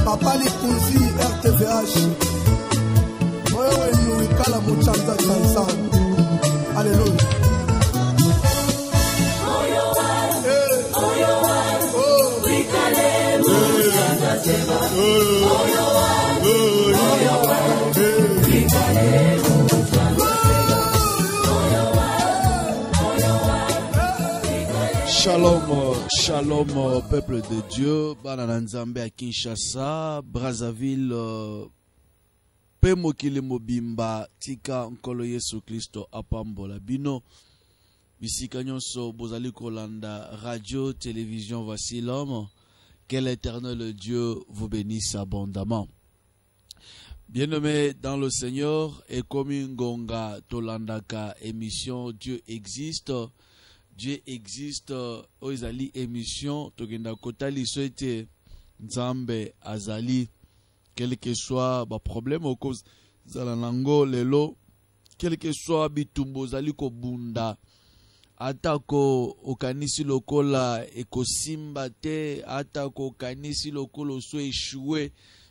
Papa Likunzi RTVH. Wewe ni wikala muchanga chansa. Alléluia. Shalom, shalom peuple de Dieu, Banana Nzambe à Kinshasa, Brazzaville, Pemokile Mobimba, Tika Nkolo Yesu Christo Apambola Bino, Bisika Nyonso Bozali Kolanda, radio, télévision, voici l'homme, que l'éternel Dieu vous bénisse abondamment. Bien-aimés dans le Seigneur, et comme une gonga Tolandaka émission Dieu existe, Dieu existe, Oizali émission, Togenda Kotali souhaite Nzambe Azali, quel que soit le problème au cause Zalanango, Lelo, quel que soit Bitumbo Zali Kobunda, Atako Okanisi Lokola, Eko Simbate, Atako Okanisi Lokolo soit échoué,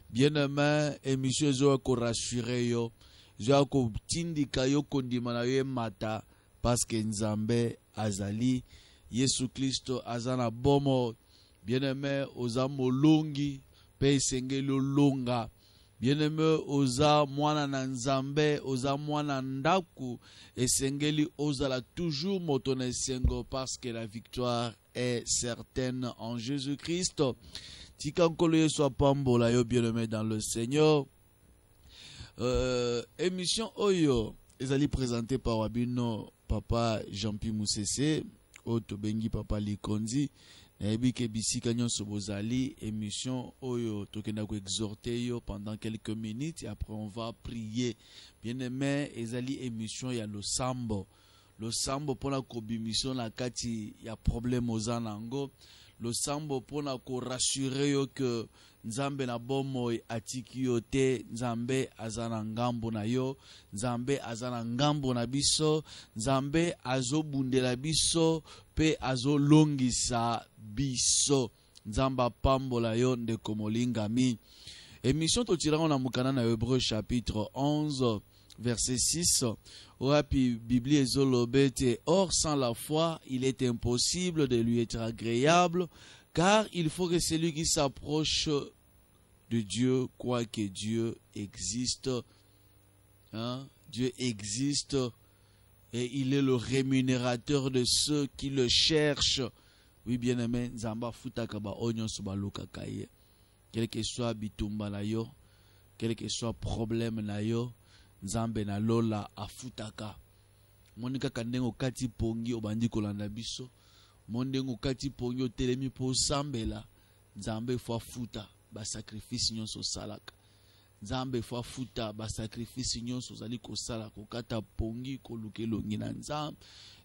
bien-aimé, émission Zoa ko rassuré yo, Zoa ko tindika yo kondimana yo mata, parce que Nzambe Azali, Yesu Christo Azana Bomo, bien-aimé, Oza Molongi, Pe Sengelo Longa, bien-aimé, Oza Mwana Nzambe, Oza Mwana Ndaku, et Sengeli Ozala toujours Motone Sengo, parce que la victoire est certaine en Jésus-Christ. Tikankolo Yesu Pambola yo, bien-aimé dans le Seigneur. Émission Oyo, Ezali présenté par Wabino. Papa Jean-Pierre Moussese, Oto Bengi Papa Likonzi, Naibike Bisika Nyonso Bozali, émission Oyo, Tokenda ko exhorter yo pendant quelques minutes et après on va prier. Bien-aimé, ezali émission ya lo sambo. Lo sambo pona ko bimission na kati ya problème ozanango. Lo sambo pona ko rassurer yo que Nzambe na bomo atiki yo te, Nzambe azana ngambo na yo, Nzambe azana ngambo na biso, Nzambe azo bundela biso, pe azo longisa biso, Nzamba pambola yo ndeko molingami. Émission totiranga na mukana na Hébreu chapitre 11, verset 6, Orapi Bibli ezolobete, or sans la foi, il est impossible de lui être agréable, car il faut que celui qui s'approche de Dieu croit que Dieu existe. Hein? Dieu existe et il est le rémunérateur de ceux qui le cherchent. Oui, bien aimé, Nzamba futaka ba onyon subaluka kaye. Quel que soit bitumba na yo, quel que soit problème na yo, Nzambe na lola afutaka. Monika kandengo kati pongi obandi kolanda biso. Mondengo kati pongi o telemi po sambela. Nzambe fwa futa ba sacrifice nyonso salaka. Nzambe fwa futa ba sacrifice nyonso zali ko sala ko kata pongi ko lukelongi na Nzambe.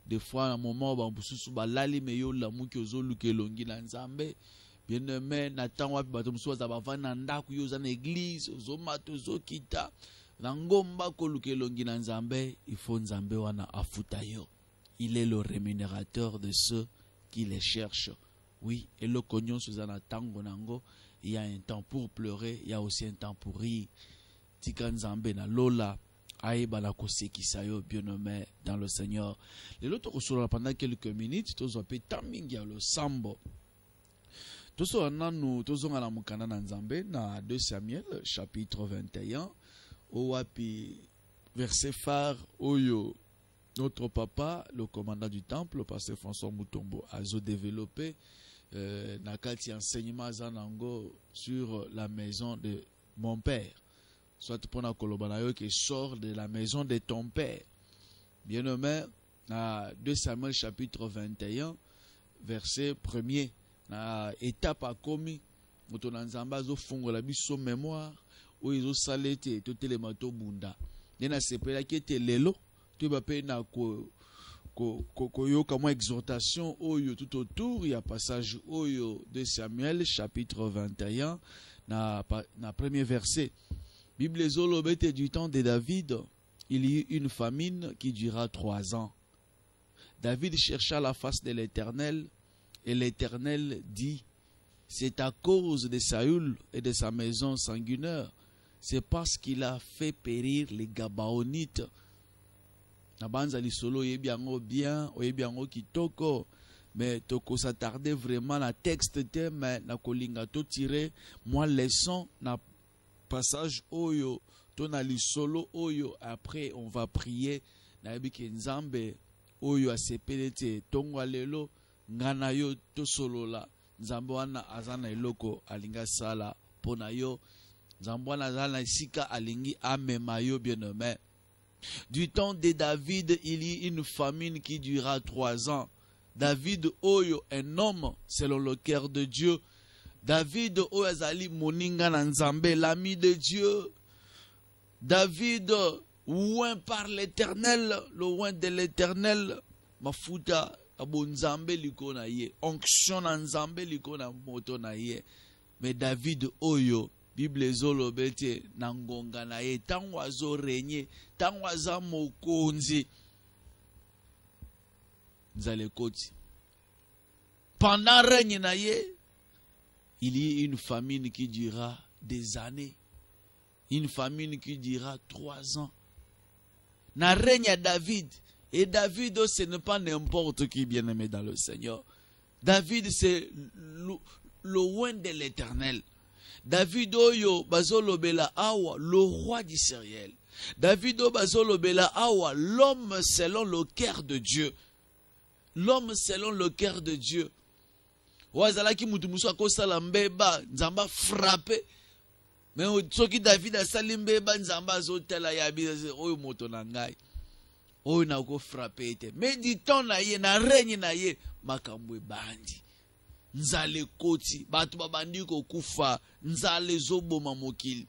Des fois à un moment ba mbususu ba lali meyo la muki ozo lukelongi na Nzambe. Bien aimé natan wapi bato msuwa za bavana ndaku yo za na église ozo mato ozo kita. Na ngomba ko lukelongi na Nzambe, il faut Nzambe wana afuta yo. Il est le rémunérateur de ceux qui les cherchent. Oui, et le cognon suzana tango nango, il y a un temps pour pleurer, il y a aussi un temps pour rire. Tika Nzambe na lola, aïba la koseki sayo, bien nommé dans le Seigneur. Les autres ressources pendant quelques minutes, tous ont pu tamingi le sambo. Tous ont nanu, tous ont la mukana na Nzambe na 2 Samuel chapitre 21. Owapi verset phare Oyo. Notre papa, le commandant du temple, pasteur François Moutombo, a développé nakati enseignement zanango sur la maison de mon père. Soit pour na kolobanayo qui sort de la maison de ton père. Bien aimé, na 2 Samuel chapitre 21, verset 1er, na étape a commis, motonanzamba zo fongo la biso mémoire, où ils ont salé tout les matos bunda. Nena sepela qui était lelo, tu vas payer na koyoka mo exhortation oyo tout autour, il y a passage oyo de Samuel chapitre 21 na premier verset. Bible zolobete du temps de David, il y eut une famine qui dura 3 ans. David chercha la face de l'Éternel et l'Éternel dit: c'est à cause de Saül et de sa maison sanguinaire. C'est parce qu'il a fait périr les Gabaonites. Nabanza li solo yebiango bien, oyebiango kitoko. Mais toko s'attarder vraiment na texte mais na kolinga to tirer moi leçon na passage oyo to na li solo oyo. Après on va prier na yebiki nzambe oyo asepelete tongo lelo ngana yo to solo la nzambe wana azana eloko alinga sala pona yo nzambe wana azana sika alingi amema yo bien-aimé. Du temps de David, il y eut une famine qui dura 3 ans. David oyo, un homme selon le cœur de Dieu. David oyo azali moninga na nzambe, l'ami de Dieu. David oint par l'Éternel, le oint de l'Éternel. Mafuta abo nzambe liko na ye, onction na nzambe liko na moto na ye. Mais David oyo, Bible ezolobete na ngonga na ye, tango azo renye, tango aza mokonzi. Nzale koti. Pendant règne na ye, il y a une famine qui dura des années. Une famine qui dura 3 ans. Na règne à David. Et David, ce n'est pas n'importe qui bien-aimé dans le Seigneur. David, c'est le loin de l'Éternel. David oyo bazolo bela awa, le roi d'Israël. David oyo bazolo bela awa, l'homme selon le cœur de Dieu. L'homme selon le cœur de Dieu. Wazalaki mutumusu akosala mbeba, nzamba frappé. Mais soki David asali mbeba, nzamba azotela yabi oyo moto na ngai. Oyo na ko frappé ete. Mais du temps na ye, na règne na ye, makambo bandi. Nzale koti, batu babandi ko kufa, nzale zoboma mokili.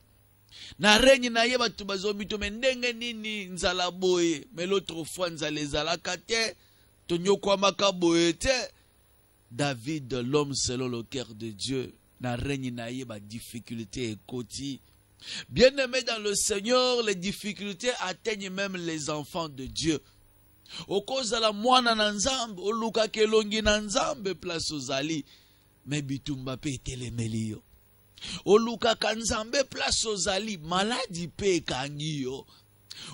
Na règne na ye batu bazobito mendenge nini nzala boye, mais l'autre fois nzale zalaka te, tonyo kwa makaboye te. David, l'homme selon le cœur de Dieu, na règne na ye ba difficulté et koti. Bien-aimé dans le Seigneur, les difficultés atteignent même les enfants de Dieu. Okozala mwana na nzambe, oluka kelongi na nzambe place ozali, mais bitumba pe telemeli yo. Oluka kanzambe place ozali, maladi pe kangi yo.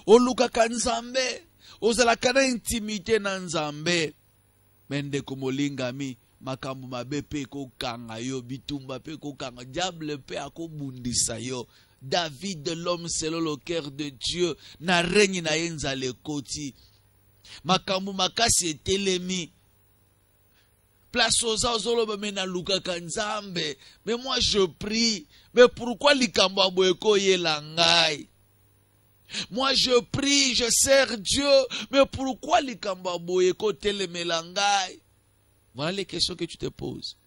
Oluka kanzambe, ozala kana intimité na nzambe, mende komolingami, makambu mabe pe ko kanga yo, bitumba pe ko kanga, diable pe akobundisa yo. David, l'homme selon le cœur de Dieu, na règne na yenza le koti. Makambu makasi etelemi. Place aux ozoloba mena luka kanzambe. Mais moi je prie. Mais pourquoi likambo aboyeko yelangai? Moi je prie, je sers Dieu. Mais pourquoi likambo aboyeko telemelangai? Voilà les questions que tu te poses.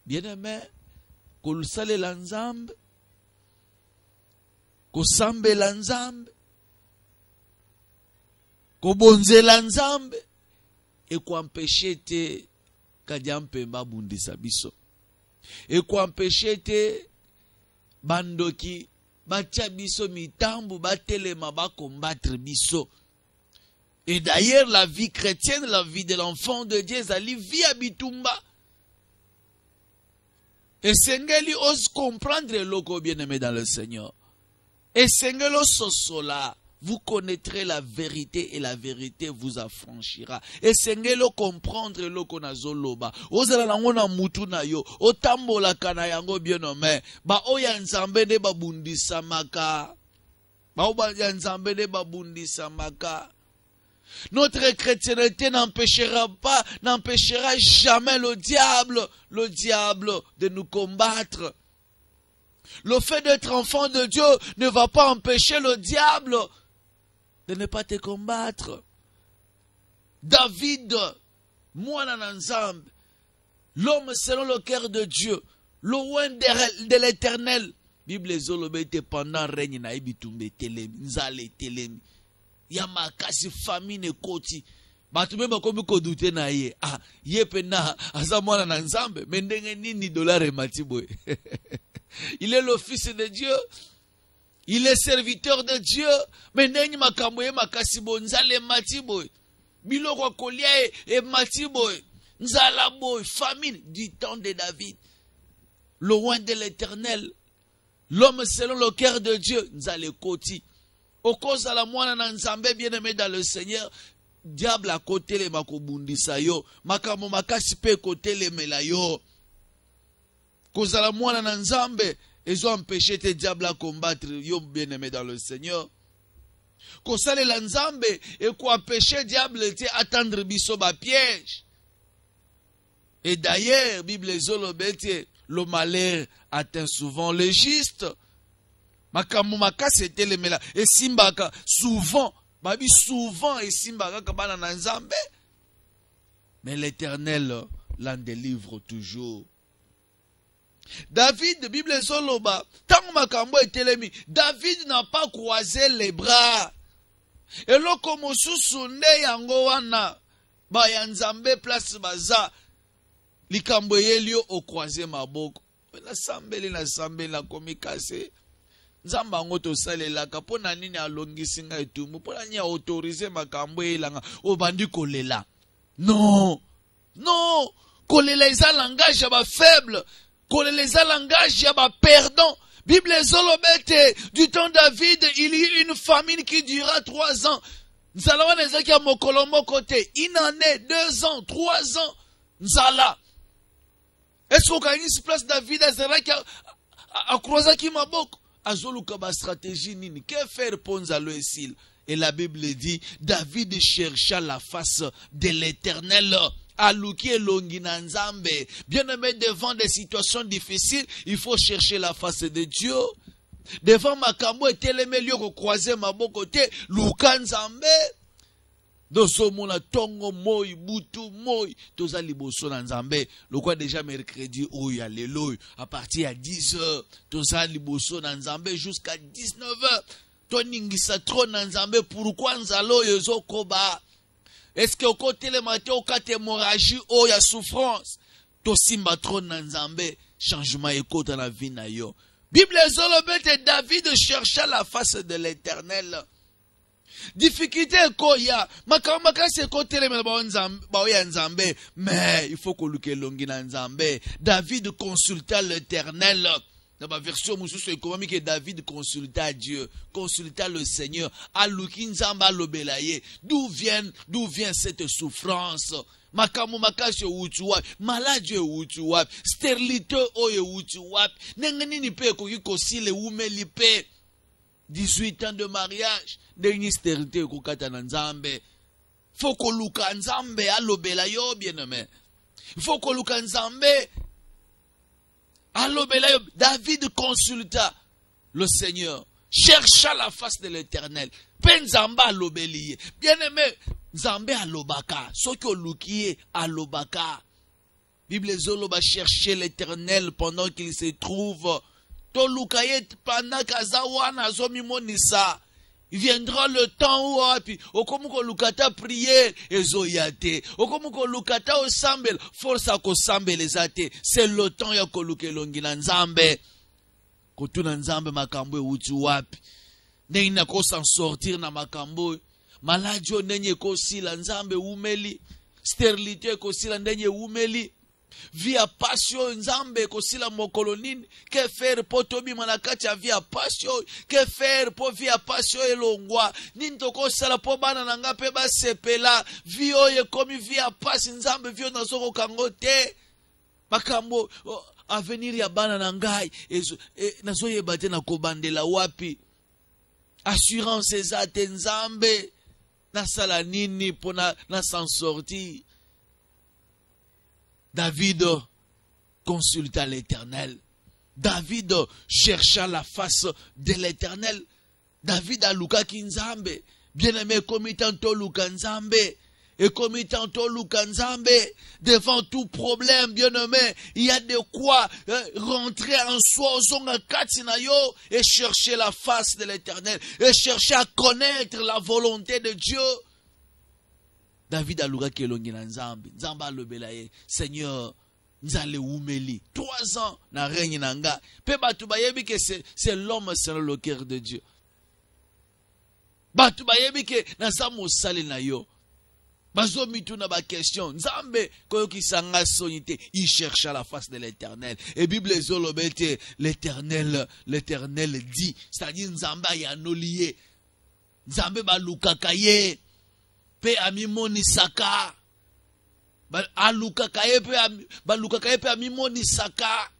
Bien-aimé, kolusale lanzambe. Kosambe lanzambe. Kobonzela nzambe et empêcher te kadiampemba bundisa biso et empêcher te bandoki batia biso mitambu batelema ba combattre biso. Et d'ailleurs la vie chrétienne, la vie de l'enfant de Dieu, zali vie abitumba. Et sengeli ose comprendre loko bien-aimé dans le Seigneur. Et sengelo sosola. Vous connaîtrez la vérité et la vérité vous affranchira. Et sengelo comprendre loko na zoloba. Ozala nango na mutu na yo. Otambola kana yango bien-aimé. Ba oya nzambe de babundisa maka. Ba oya nzambe de babundisa maka. Notre chrétienté n'empêchera jamais le diable de nous combattre. Le fait d'être enfant de Dieu ne va pas empêcher le diable de ne pas te combattre. David, mwana na nzambe, l'homme selon le cœur de Dieu, le loin de l'Éternel. Bible ezolobete pendant règne na ibitumbe telemi, nzale telemi. Yamakasi famine koti. Batu mema komi kodute na ye. Ah, ye pena aza mwana na nzambe, mendenge nini dollar matiboy. Il est le fils de Dieu. Il est serviteur de Dieu. Mais nengi makambo ye makasi bo nzale matiboy. Biloko kolia e matiboy. Nzala boy famine du temps de David. loin de l'Éternel. L'homme selon le cœur de Dieu, nzale koti. Au cause à la moine na nzambe bien-aimé dans le Seigneur, diable à côté les makobundisa yo, makamo makasi pe côté les melayo. Cause à la moine na nzambe, ils ont empêché tes diables à combattre yo bien-aimé dans le Seigneur. Cause à la nzambe et quoi empêcher diable te attendre biso ba piège. Et d'ailleurs, Bible zolobete, le malheur atteint souvent le juste. Makamumaka c'était le mela. Et simbaka, souvent, babi souvent, et simbaka kabana nanzambe. Mais l'Éternel l'en délivre toujours. David, Bible zoloba, tant makambo etelemi, David n'a pas croisé les bras. Et là, comme sous-sunde yango wana, ba yanzambe place baza, likambo yelio au croisé maboko. Na sambeli na komikase. Nzamba ngoto salela kapona nini alongisi nga etumbu pona nya autoriser makambo elanga obandi kolela. Non. Non, kolela eza langage ya ba faible, kolela eza langage ya ba perdant. Bible zolobete, du temps David, il y eut une famine qui dura 3 ans. Nzala nezaki ya mokolo côté, une année, 2 ans, 3 ans. Nzala. Est-ce qu'on a une place David a croisé qui maboko? Azoluka ba stratégie nini? Que faire pour Nzaloesil? Et la Bible dit, David chercha la face de l'Éternel. Aluki elongina nzambe. Bien-aimé, devant des situations difficiles, il faut chercher la face de Dieu. Devant makambo eteleme lioko croiser maboko te, luka nzambe. Doso mona tongo moi butu moi toza liboso na nzambe. Le quoi déjà mercredi oya lelo à partir à 10h toza liboso na nzambe jusqu'à 19h. Toningisa trop na nzambe. Pourquoi nzalo yozo koba? Est-ce que au côté le matin au kate hémorragie oya souffrance? To simba trop na nzambe, changement écoute dans la vie na yo. Bible zolobete, David chercha la face de l'Éternel. Difficulté koya makamaka se côté le baoya nzambe, mais il faut que luke longi na nzambe. David consulta l'Éternel. Dans ma version mususu économique, David consulta Dieu, consulta le Seigneur. Aluki nzamba lobelaye. D'où vient cette souffrance? Makamu makashi utu wapi, maladie utu wapi, stérilité oye utu wapi, nengeni pe kokosile umeli pe. 18 ans de mariage, dernière stérilité kokata na nzambe. Faut que luka nzambe alobela yo bien-aimé. Faut que luka nzambe alobela yo. David consulta le Seigneur, chercha la face de l'Éternel. Penzamba alobeliye. Bien-aimé, nzambe alobaka, soki olukiye alobaka. Bible zoloba chercher l'Éternel pendant qu'il se trouve. Tolukaye pendant kazawana zomi monisa. Il viendra le temps où api okomuko lukata prier ezoyate. Okomuko lukata osambel force ko sambel ezate. C'est le temps ya koluke longi na nzambe. Kotuna nzambe makambo utu wapi. Nena ko s'en sortir na makambo. Maladio nenye ko sila nzambe umeli. Stérilité ko sila nenye umeli. Via passion nzambe ko sila mokolonine. Que faire pour tobi manakati ya via passion? Que faire pour via passion elongwa? Ninto ko sala po bana nanga pe ba sepela. Vio ye komi via passion nzambe vio nazoko kangote. Makambo avenir ya bana nangai nazo yebate na kobandela wapi? Assurance ezate nzambe na sala nini pona na s'en sortir. David consulta l'Éternel. David chercha la face de l'Éternel. David a luka kinzambe. Bien-aimé, comme tantôt luka nzambe. Et comme tantôt luka nzambe. Devant tout problème, bien-aimé, il y a de quoi rentrer en soi, zonga katina yo, et chercher la face de l'Éternel. Et chercher à connaître la volonté de Dieu. David a luka kelongi na nzambe. Nzamba lobelaye. Seigneur, nzale umeli. 3 ans na règne nanga. Pe batu bayebi que c'est l'homme selon le cœur de Dieu. Batu bayebi que na sa mosali na yo. Bazo mituna ba question. Nzambe koyo kisanga sonité, il chercha la face de l'Éternel. Et Bible zolobete l'Éternel dit, c'est-à-dire Nzamba ya nolié. Nzambe ba lukakaye pe amimoni saka. Ba alukakaye pe amimoni saka.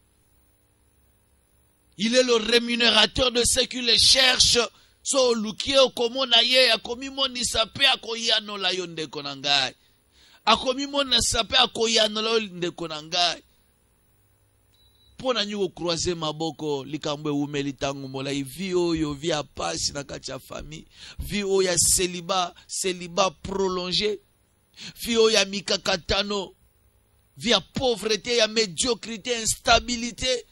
Il est le rémunérateur de ceux qui le cherchent. So lukie okomona ye akomimoni sape akoyano la yonde konangai. Akomimona sape akoyano la yonde konangai. Pona nyuko croiser maboko likambwe umeli tangu mola vi oyo vi apasi na kati ya famille. Vi oyo ya célibat prolongé. Vi oyo ya mikakatano. Vi ya pauvreté, ya médiocrité, instabilité.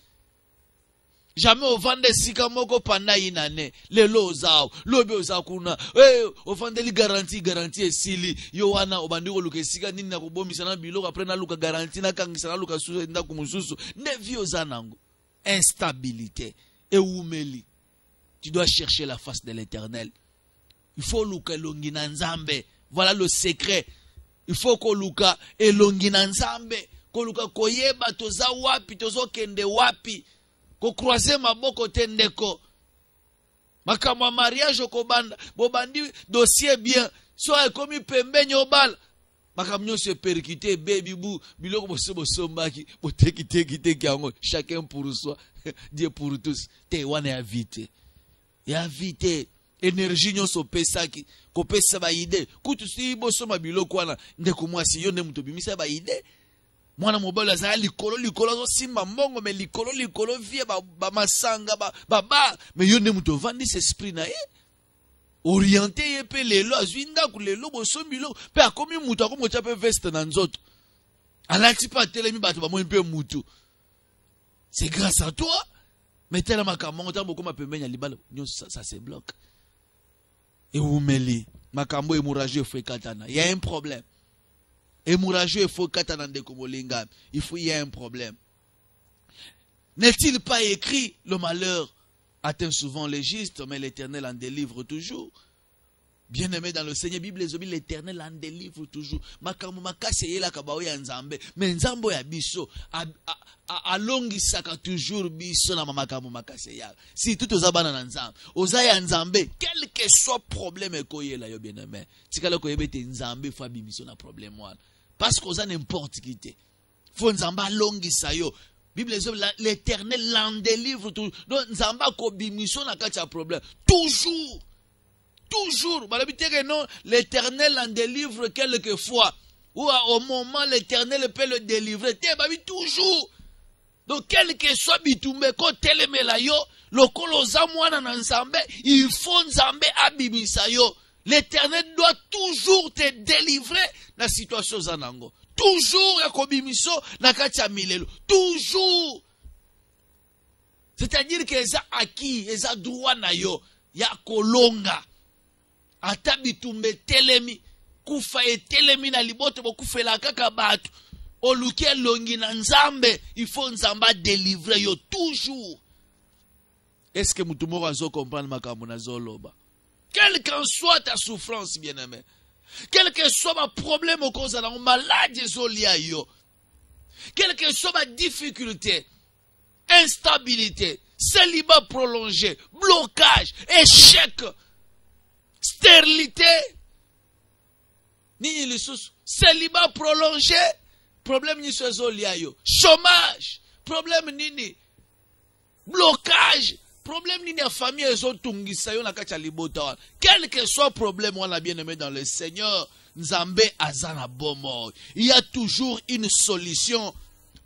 Jamais au vende sikamoko panda inane. Lelo ozao. Lobe ozao kuna. Au vende li garantie esili. Yo wana obandiko luke sika nini na kubomisa na biloko après na luka garantie na kangisa na luka susu nda kumususu. Ne vi ozanango. Instabilité. Et oumeli. Tu dois chercher la face de l'Éternel. Il faut luka longi na nzambe. Voilà le secret. Il faut ko luka elongi na nzambe. Ko luka koyeba toza wapi tozo kende wapi. Ko croiser maboko tendeko. Makama mariage okobanda. Bobandi dossier bien. Soit komi pembenye obala. Makamnyo se perkite baby bou. Biloko boso mbaki. Teki yango. Chacun pour soi. Dieu pour tous. Te wane ya vite. Ya vite. Énergie nyo so pesaki. Ko pesa ba ide. Kutu si boso mabiloko wana. Ndeko mwasi yo ne muto bimisa ba ide. Mwana mobile za likolo zo simba mbongo me likolo vie ba masanga ba me yone muto vandi ce esprit na ye orienté ye pe lelo azwinda ku lelo bosombilo pe akomi muto akomo tia pe veste na nzoto alati pa telemi bato ba mo pe mutu. C'est grâce à toi. Mais tellement makambo ta bokoma pembenya libala nyo ça se bloque. Et umeli makambo hémorragie fréquentana. Il y a un problème. Hémorragie faut katanande komolinga. Il y a un problème. N'est-il pas écrit le malheur atteint souvent les justes, mais l'Éternel en délivre toujours. Bien-aimé dans le Seigneur, Bible les l'Éternel en délivre toujours. Makamu makase yela kabao ya nzambe, mais nzambo ya biso alongi saka toujours biso na makamu makase ya. Si tout ozabana na nzambe, ozaya nzambe, quel que soit problème koyela yo bien-aimé. Tikala koyebete nzambe fa bibiso na problème wana. Parce qu'on a n'importe qui te. Faut nzamba longi sayo. Bible l'Éternel l'en délivre toujours. Donc nzamba ko bibiso na kati ya problème. Toujours. Toujours. Non, l'Éternel en délivre quelquefois. Ou au moment l'Éternel peut le délivrer. Toujours. Donc quel que soit bitumbe ko teleme la yo, lokolo za mwana na nzambe, il faut nzambe abimisa yo. L'Éternel doit toujours te délivrer dans la situation zanango. Toujours ya kobimiso na kati ya milelo. Toujours. C'est-à-dire que eza acquis, eza droit na yo ya kolonga. Ata bitumbe telemi, kufa telemi na liboto bo kufela kaka batu. Oluke longi na nzambe, il faut nzamba délivrer yo toujours. Est-ce que mutumoko azo comprendre makambo na zoloba? Quelle qu'en soit ta souffrance, bien-aimé. Quel que soit ma problème au cause de la maladie, quelle que soit ma difficulté, instabilité, célibat prolongé, blocage, échec, stérilité, célibat prolongé, problème ni chômage, problème nini, blocage, problème ni la famille quel que soit le problème, on a bien aimé dans le Seigneur, Nzambe azana bomo. Il y a toujours une solution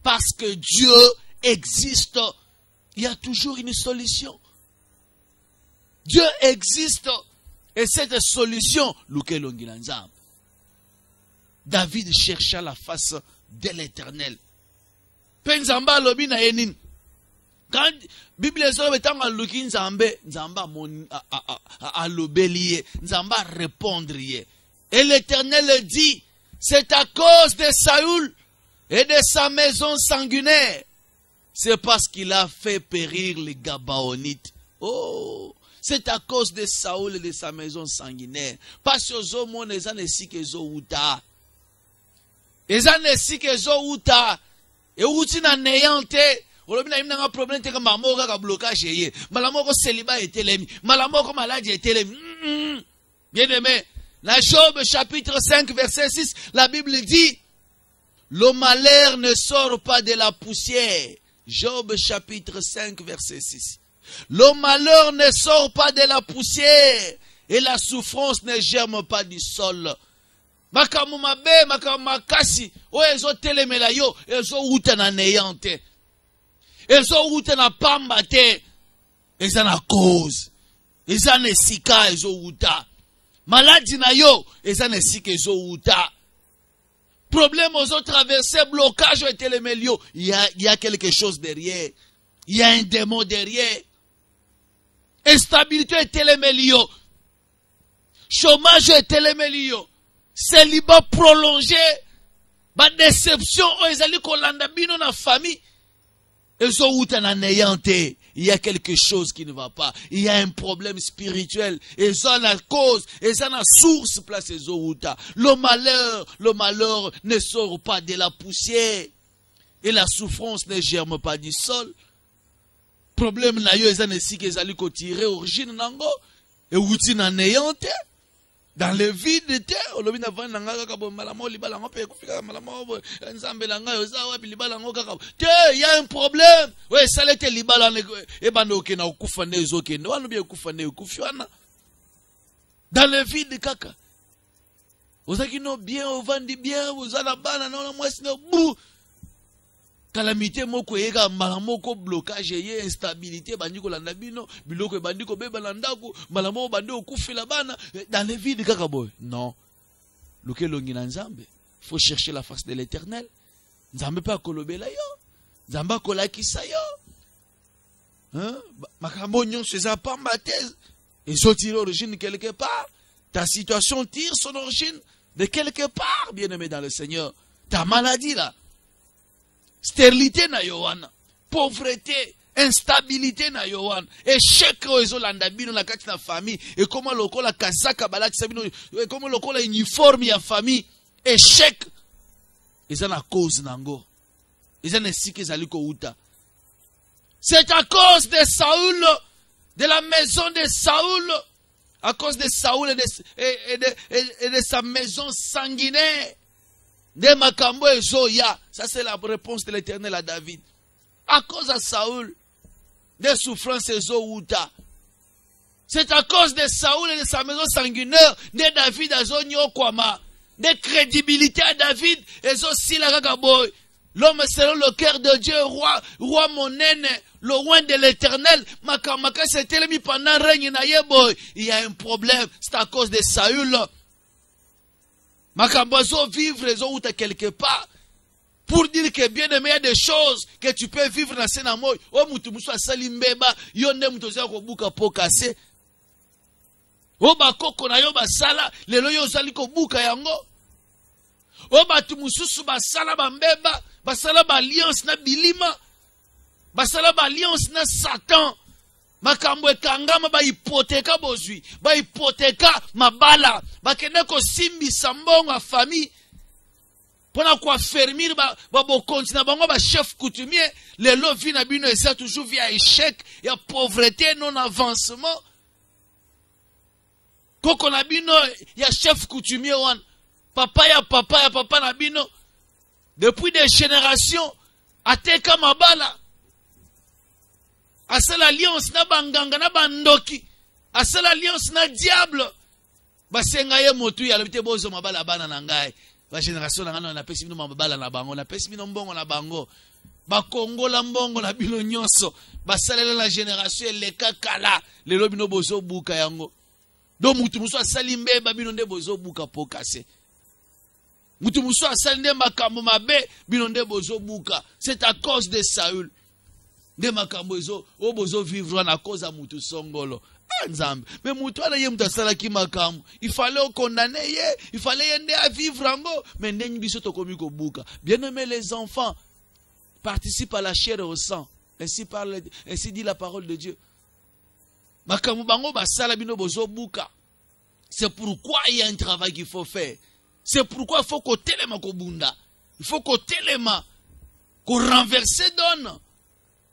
parce que Dieu existe. Il y a toujours une solution. Dieu existe et cette solution, David chercha la face de l'Éternel. Penzamba lobina enin. Quand Bible est en luki nzambe a l'obélier, nzamba répondre. Et l'Éternel dit, c'est à cause de Saül et de sa maison sanguinaire. C'est parce qu'il a fait périr les Gabaonites. Oh, C'est à cause de Saoul et de sa maison sanguinaire. Parce que zo mon ezane si que zo uta. Ezane si que zo uta. Et uti na neyante. Olobi na imna problème te ka mamo ka blocage ye. Malamo ko célibat etelemi. Malamo ko maladie etelemi. Bien aimé, la Job chapitre 5 verset 6, la Bible dit le malheur ne sort pas de la poussière. Job chapitre 5 verset 6. Le malheur ne sort pas de la poussière et la souffrance ne germe pas du sol. Makamu mabe, makamu makasi, o ezo telemela yo, ezo uta na neyante. Ezo uta na pamba te. Eza na cause. Eza na sika ezo uta. Maladie na yo, eza na sika ezo uta. Problème aux autres traversés, blocage et télémélio. Il y a quelque chose derrière. Il y a un démon derrière. Instabilité et télémélio. Chômage et télémélio. Célibat prolongé. Ba déception, ils allaient kolanda bino na famille. Ils ont outa na neyante. Il y a quelque chose qui ne va pas. Il y a un problème spirituel. Et ça la cause. Et ça la source place les outa. Le malheur ne sort pas de la poussière. Et la souffrance ne germe pas du sol. Problème na yo ezane si que ezali ko tirer origine nango. Et outi na neyante. Dans le vide de terre, il y a un problème. Oui, ça l'était libala et banoke na okufane ezokende. Wanu bien okufane okufiana. Dans le vide kaka. Ozaki no bien, ovandi bien, ozala bana na mwasi no bou. Calamité moko ega malamoko blocage ye instabilité bandiko landa bino biloko bandiko beba landako malamo bando okufela bana dans le vide kaka boy. Non. Luke longi na Nzambe. Faut chercher la face de l'Éternel. Nzambe pa kolobela yo. Nzamba kolakisa yo. Hein? Makambo nyonso eza pamba thèse. Et so tire origine quelque part. Ta situation tire son origine de quelque part, bien-aimé dans le Seigneur. Ta maladie là. Stérilité na yowana, pauvreté, instabilité na yowana, échec ozo landa bino na kati na famille, et comment lokola kazaka balaki sabino, et comment lokola uniforme ya famille, échec, eza na cause nango, eza na sike ezali ko uta. C'est à cause de Saoul, de la maison de Saoul, à cause de Saoul et de sa maison sanguinaire. De makambo ezoya. Ça c'est la réponse de l'Éternel à David. À cause de Saoul, des souffrances ezouta. C'est à cause de Saoul et de sa maison sanguinaire de David azonyo kwama. De crédibilité à David ezosi la kakaboy. L'homme selon le cœur de Dieu, roi monene, le roi de l'Éternel, makamaka c'était mis pendant règne na yeboy. Il y a un problème, c'est à cause de Saoul. Makambozo vivre les autres quelque part. Pour dire que bien aimé, il y a des choses que tu peux vivre dans ce namoy. Oh, mutumuso asali mbeba, yonde mutoza ko buka po kase. Oh, bakoko na yo basala, lelo yo zali ko buka yango. Oh, batumususu basala bambeba, basala ba alliance na bilima. Basala ba alliance na Satan. Makambo ekangama ba hypothèque bozui, ba hypothèque mabala, ba kende ko simbi sambongo a famille. Pona kwa fermir ba bo continue bango ba chef coutumier, le lo vi na bino esa toujours via échec, ya pauvreté non avancement. Koko na bino ya chef coutumier wan, papa na bino depuis des générations ateka mabala. Asal alliance na banganga na bandoki. Asal alliance na diable. Basenga ye motu ya lobite bozo mabala bana na ngai. Ba génération na na pesi bino mabala na bango, na pesi bino mbongo na bango. Ba kongola mbongo na bino nyonso. Basalela la génération eleka kala. Lelo bino bozo buka yango. Do mutu muso asali mbeba bino nde bozo buka pokase. Mutu muso asali nde makambo mabe bino nde bozo buka. C'est à cause de Saül. De makambo ezo obozo vivre na cause à mutu songolo. Nzambe. Mais mutu ala ye mutu asala ki makambo. Il fallait condamner ye, il fallait yende à vivre ango, mais ndenyi biso tokomi ko buka. Bien-aimés les enfants, participent à la chair et au sang. Ainsi dit la parole de Dieu. Makambo bango basala bino bozo buka. C'est pourquoi il y a un travail qu'il faut faire. C'est pourquoi il faut qu'on telema kobunda. Il faut qu'on telema, qu'on renverse donne,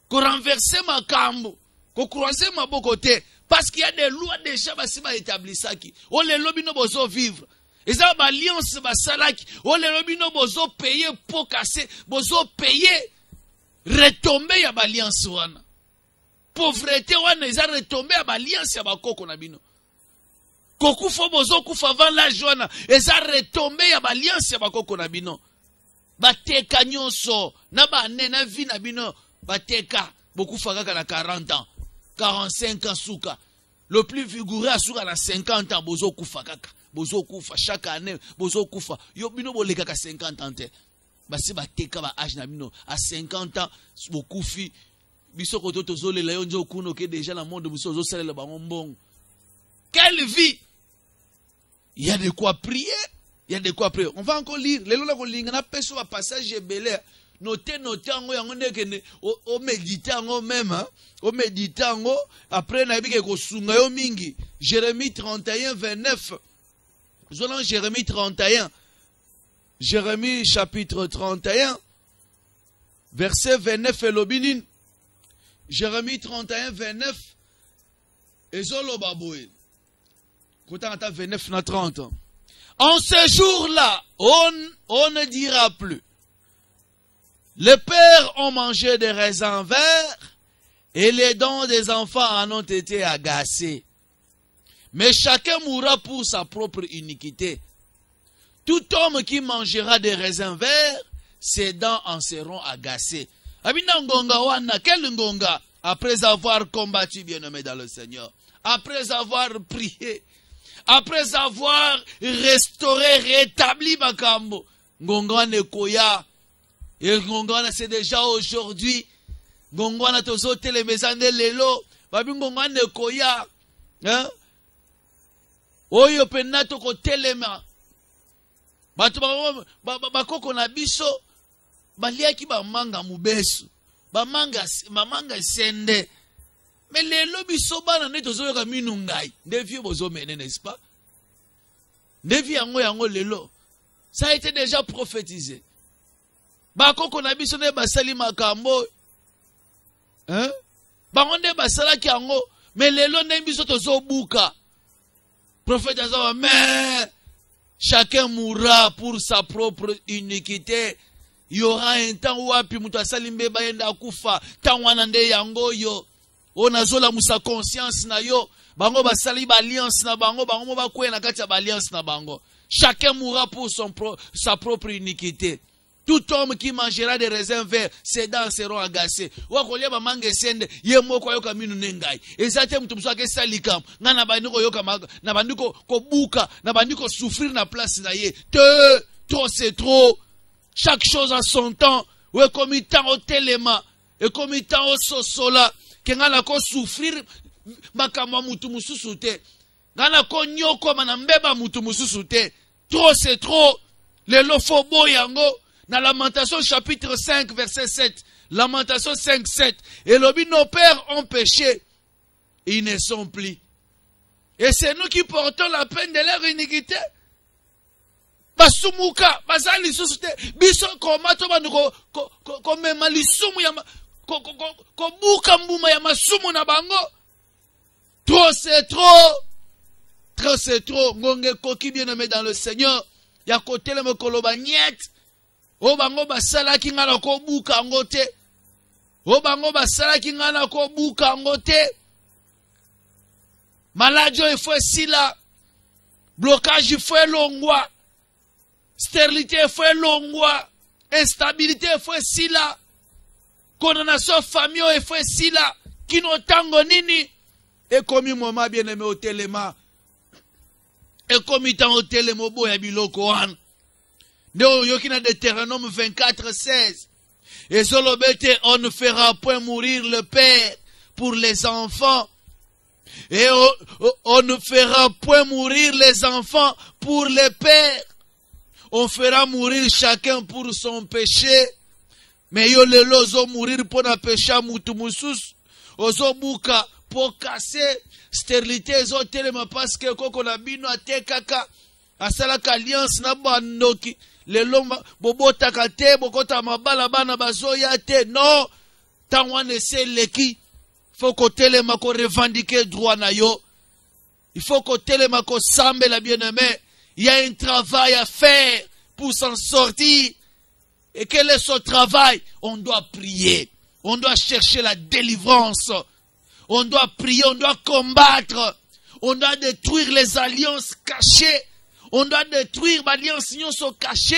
qu'on renverse makambo, qu'on croise ma beau côté. Parce qu'il y a des lois déjà basiba établi ça qui. On les lobino bozo vivre. Et ça ba alliance basalaki. On les lobino bozo payer pour casser, bozo payer retomber ya ba alliance wana. Pauvreté wana ils ont retombé à ba alliance ya ba koko na bino. Koku fo bozo kufa avant l'âge wana, ils ont retombé ya ba alliance ya ba koko na bino. Bateka nyonso na ba nena vi na bino bateka beaucoup fagaka na 40 ans. 45 ans souka. Le plus vigoureux à souka na 50 ans bozo kufa kaka. Bozo kufa chaque année bozo kufa. Yo bino boleka ka 50 ans te. Basi bateka ba âge na bino à 50 ans bokufi biso koto tozole la yo nzo kuno ke déjà na monde biso zo salela bango mbongo. Quelle vie! Il y a de quoi prier. Il y a de quoi prier. On va encore lire. Les lois qu'on a fait sur un passage belé. Notez ango yango nekene o méditer ango même hein. O méditer ango après na bike ko sunga yo mingi. Jérémie 31 29. Zolon Jérémie 31. Jérémie chapitre 31 verset 29 et lobinin. Jérémie 31 29 et zolo baboué. Kota 29 na 30. En ce jour-là, on ne dira plus. Les pères ont mangé des raisins verts et les dents des enfants en ont été agacés. Mais chacun mourra pour sa propre iniquité. Tout homme qui mangera des raisins verts, ses dents en seront agacées. Abina ngonga wana, quel ngonga? Après avoir combattu, bien-aimé dans le Seigneur, après avoir prié, après avoir restauré, rétabli makambo, ngongwana koya, et ngongwana c'est déjà aujourd'hui, ngongwana tozo telemezande lelo, babi ngongwana koya, hein, oyo penato ko telema, batu bakoko na biso, baliaki ba manga mubesu, ba manga sende, mais les lobbies sont bas dans les zones minungai. Des vieux bozo menen, n'est-ce pas? Des vieux yango lelo. Ça a été déjà prophétisé. Bako konabi sonne basali makambo. Hein? Baronde basala ki yango. Mais lelo nembi soto zo buka. Prophète azawa, mais chacun mourra pour sa propre iniquité. Il y aura un temps où api mutu asali mbeba yenda kufa. Tangwana nde yango yo. On a zola musa conscience na yo. Bango basali ba alliance na bango. Bango ba kwe na kati ya ba alliance na bango. Chacun mourra pour sa propre iniquité. Tout homme qui mangera des raisins verts, ses dents seront agacées. Wakolia ba mange sende, ye moko yoka minu nengai. Ezate mtu mswake salikam. Nga na bandiko yoka maga, na bandiko ko buka, na bandiko souffrir na place na ye. Trop c'est trop. Chaque chose a son temps. Ouais, comme il temps au téléma. Et comme il temps au sosola. Kengana ko souffrir makamwa mutu mususu te. Ngana ko nyoko manambeba mutu mususu te. Trop c'est trop. Le lofobo yango. Dans Lamentation chapitre 5 verset 7. Lamentation 5 7. Et lobi nos pères ont péché. Ils ne sont plus. Et c'est nous qui portons la peine de leur iniquité. Basumuka, basali susute. Biso komato banduko ko mema lisumu ya ko buka mbuma ya masumu na bango. Trop c'est trop. Trop c'est trop. Ngonge koki bien-aimé dans le Seigneur. Ya kotele me koloba niet. O bango basala ki ngana ko buka ngote. O bango basala ki ngana ko buka ngote. Maladie il faut sila. Blocage il faut longwa. Stérilité il faut longwa. Instabilité il faut sila. Condamnation famille il faut sila. Kino tango nini. Et comme moment bien aimé au téléma. Et comme il au téléma boya biloko wan. Neo yokina Deutéronome 24 16. Et Zolobete, on ne fera point mourir le père pour les enfants. Et on ne fera point mourir les enfants pour les pères. On fera mourir chacun pour son péché. Mais yo lelo zo mourir pour na péché mutu musus. Ozo buka pour casser stérilité ezotelema parce que koko na bino atekaka asalaka alliance na bandoki lelo bobotaka te bokota mabala bana bazoya te non tant wana eseleki faut kotelema ko revendiquer droit na yo il faut kotelema ko sambela bien-aimé il y a un travail à faire pour s'en sortir et quel est ce travail? On doit prier, on doit chercher la délivrance. On doit prier, on doit combattre. On doit détruire les alliances cachées. On doit détruire les alliances cachées.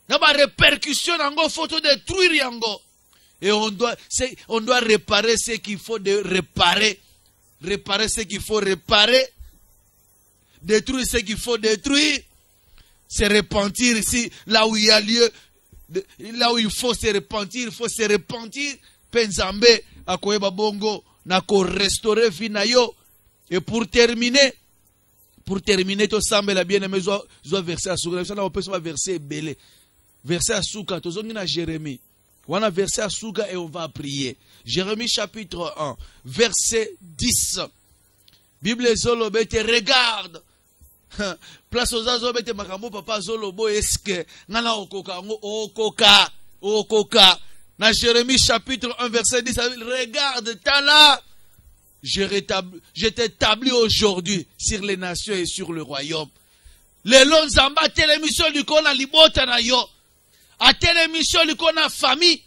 Il y a des répercussions, il faut tout détruire. Et on doit réparer ce qu'il faut réparer. Réparer ce qu'il faut réparer. Détruire ce qu'il faut détruire. Se repentir ici, là où il y a lieu, là où il faut se repentir, il faut se repentir. Penzambe, akoyeba bongo, nako restaurer finayo. Et pour terminer, tout semble la bien-aimé, zo verset à souka. Ça on peut se verser belé. Verset à souka, to zongi na Jérémie. On a verset à souka et on va prier. Jérémie chapitre 1, verset 10. Bible zolobe te regarde. Place aux azobete makambo papa zolobo eske ngana okoka na Jérémie chapitre 1 verset 10 regarde tala je t'établis aujourd'hui sur les nations et sur le royaume les lonzamba télémission likona libota na yo a télémission likona famille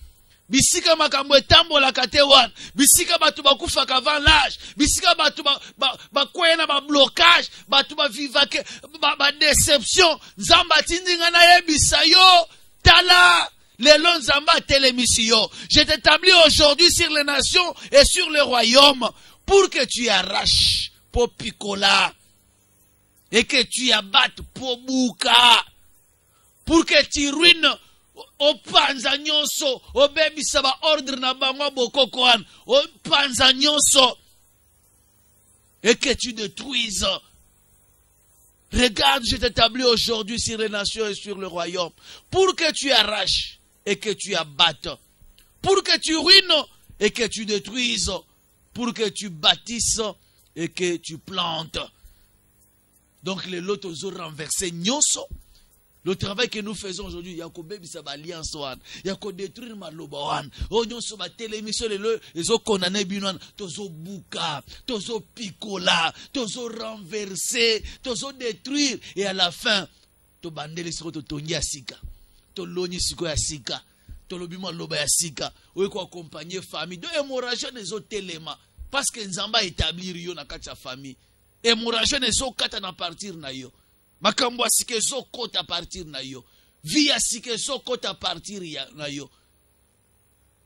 bisika makambo etambola kate wana bisika batu bakufaka avant l'âge bisika batu bakwena ba blocage batu ba vivake ba déception nzamba tindinga na yebisa yo tala lelo nzamba télémission je t'établis aujourd'hui sur les nations et sur le royaume pour que tu arraches pour picola et que tu abattes pour bouka pour que tu ruines o panza nyonso o bebisa ba ordre na bango bokoko an o panza nyonso et que tu détruises. Regarde, je t'établis aujourd'hui sur les nations et sur le royaume pour que tu arraches et que tu abattes, pour que tu ruines et que tu détruises, pour que tu bâtisses et que tu plantes. Donc les lots ont renversé nyonso. Le travail que nous faisons aujourd'hui, il y a que bébisa ba alliance wan, il y a que détruire maloba wan. Onyon so ba télémission les autres condamnés binwan, tozo buka, tozo picola, tozo renverser, tozo détruire et à la fin to bandele siko to tongi asika. To loni siko asika. To lobima loba asika. Ou ko accompagner famille. De hémorragie les autres éléments parce que nzamba établir yo na kati ya famille. Hémorragie les autres kata na partir na yo. Makambo asike zo kota partir na yo. Vie asike zo kota partir na yo.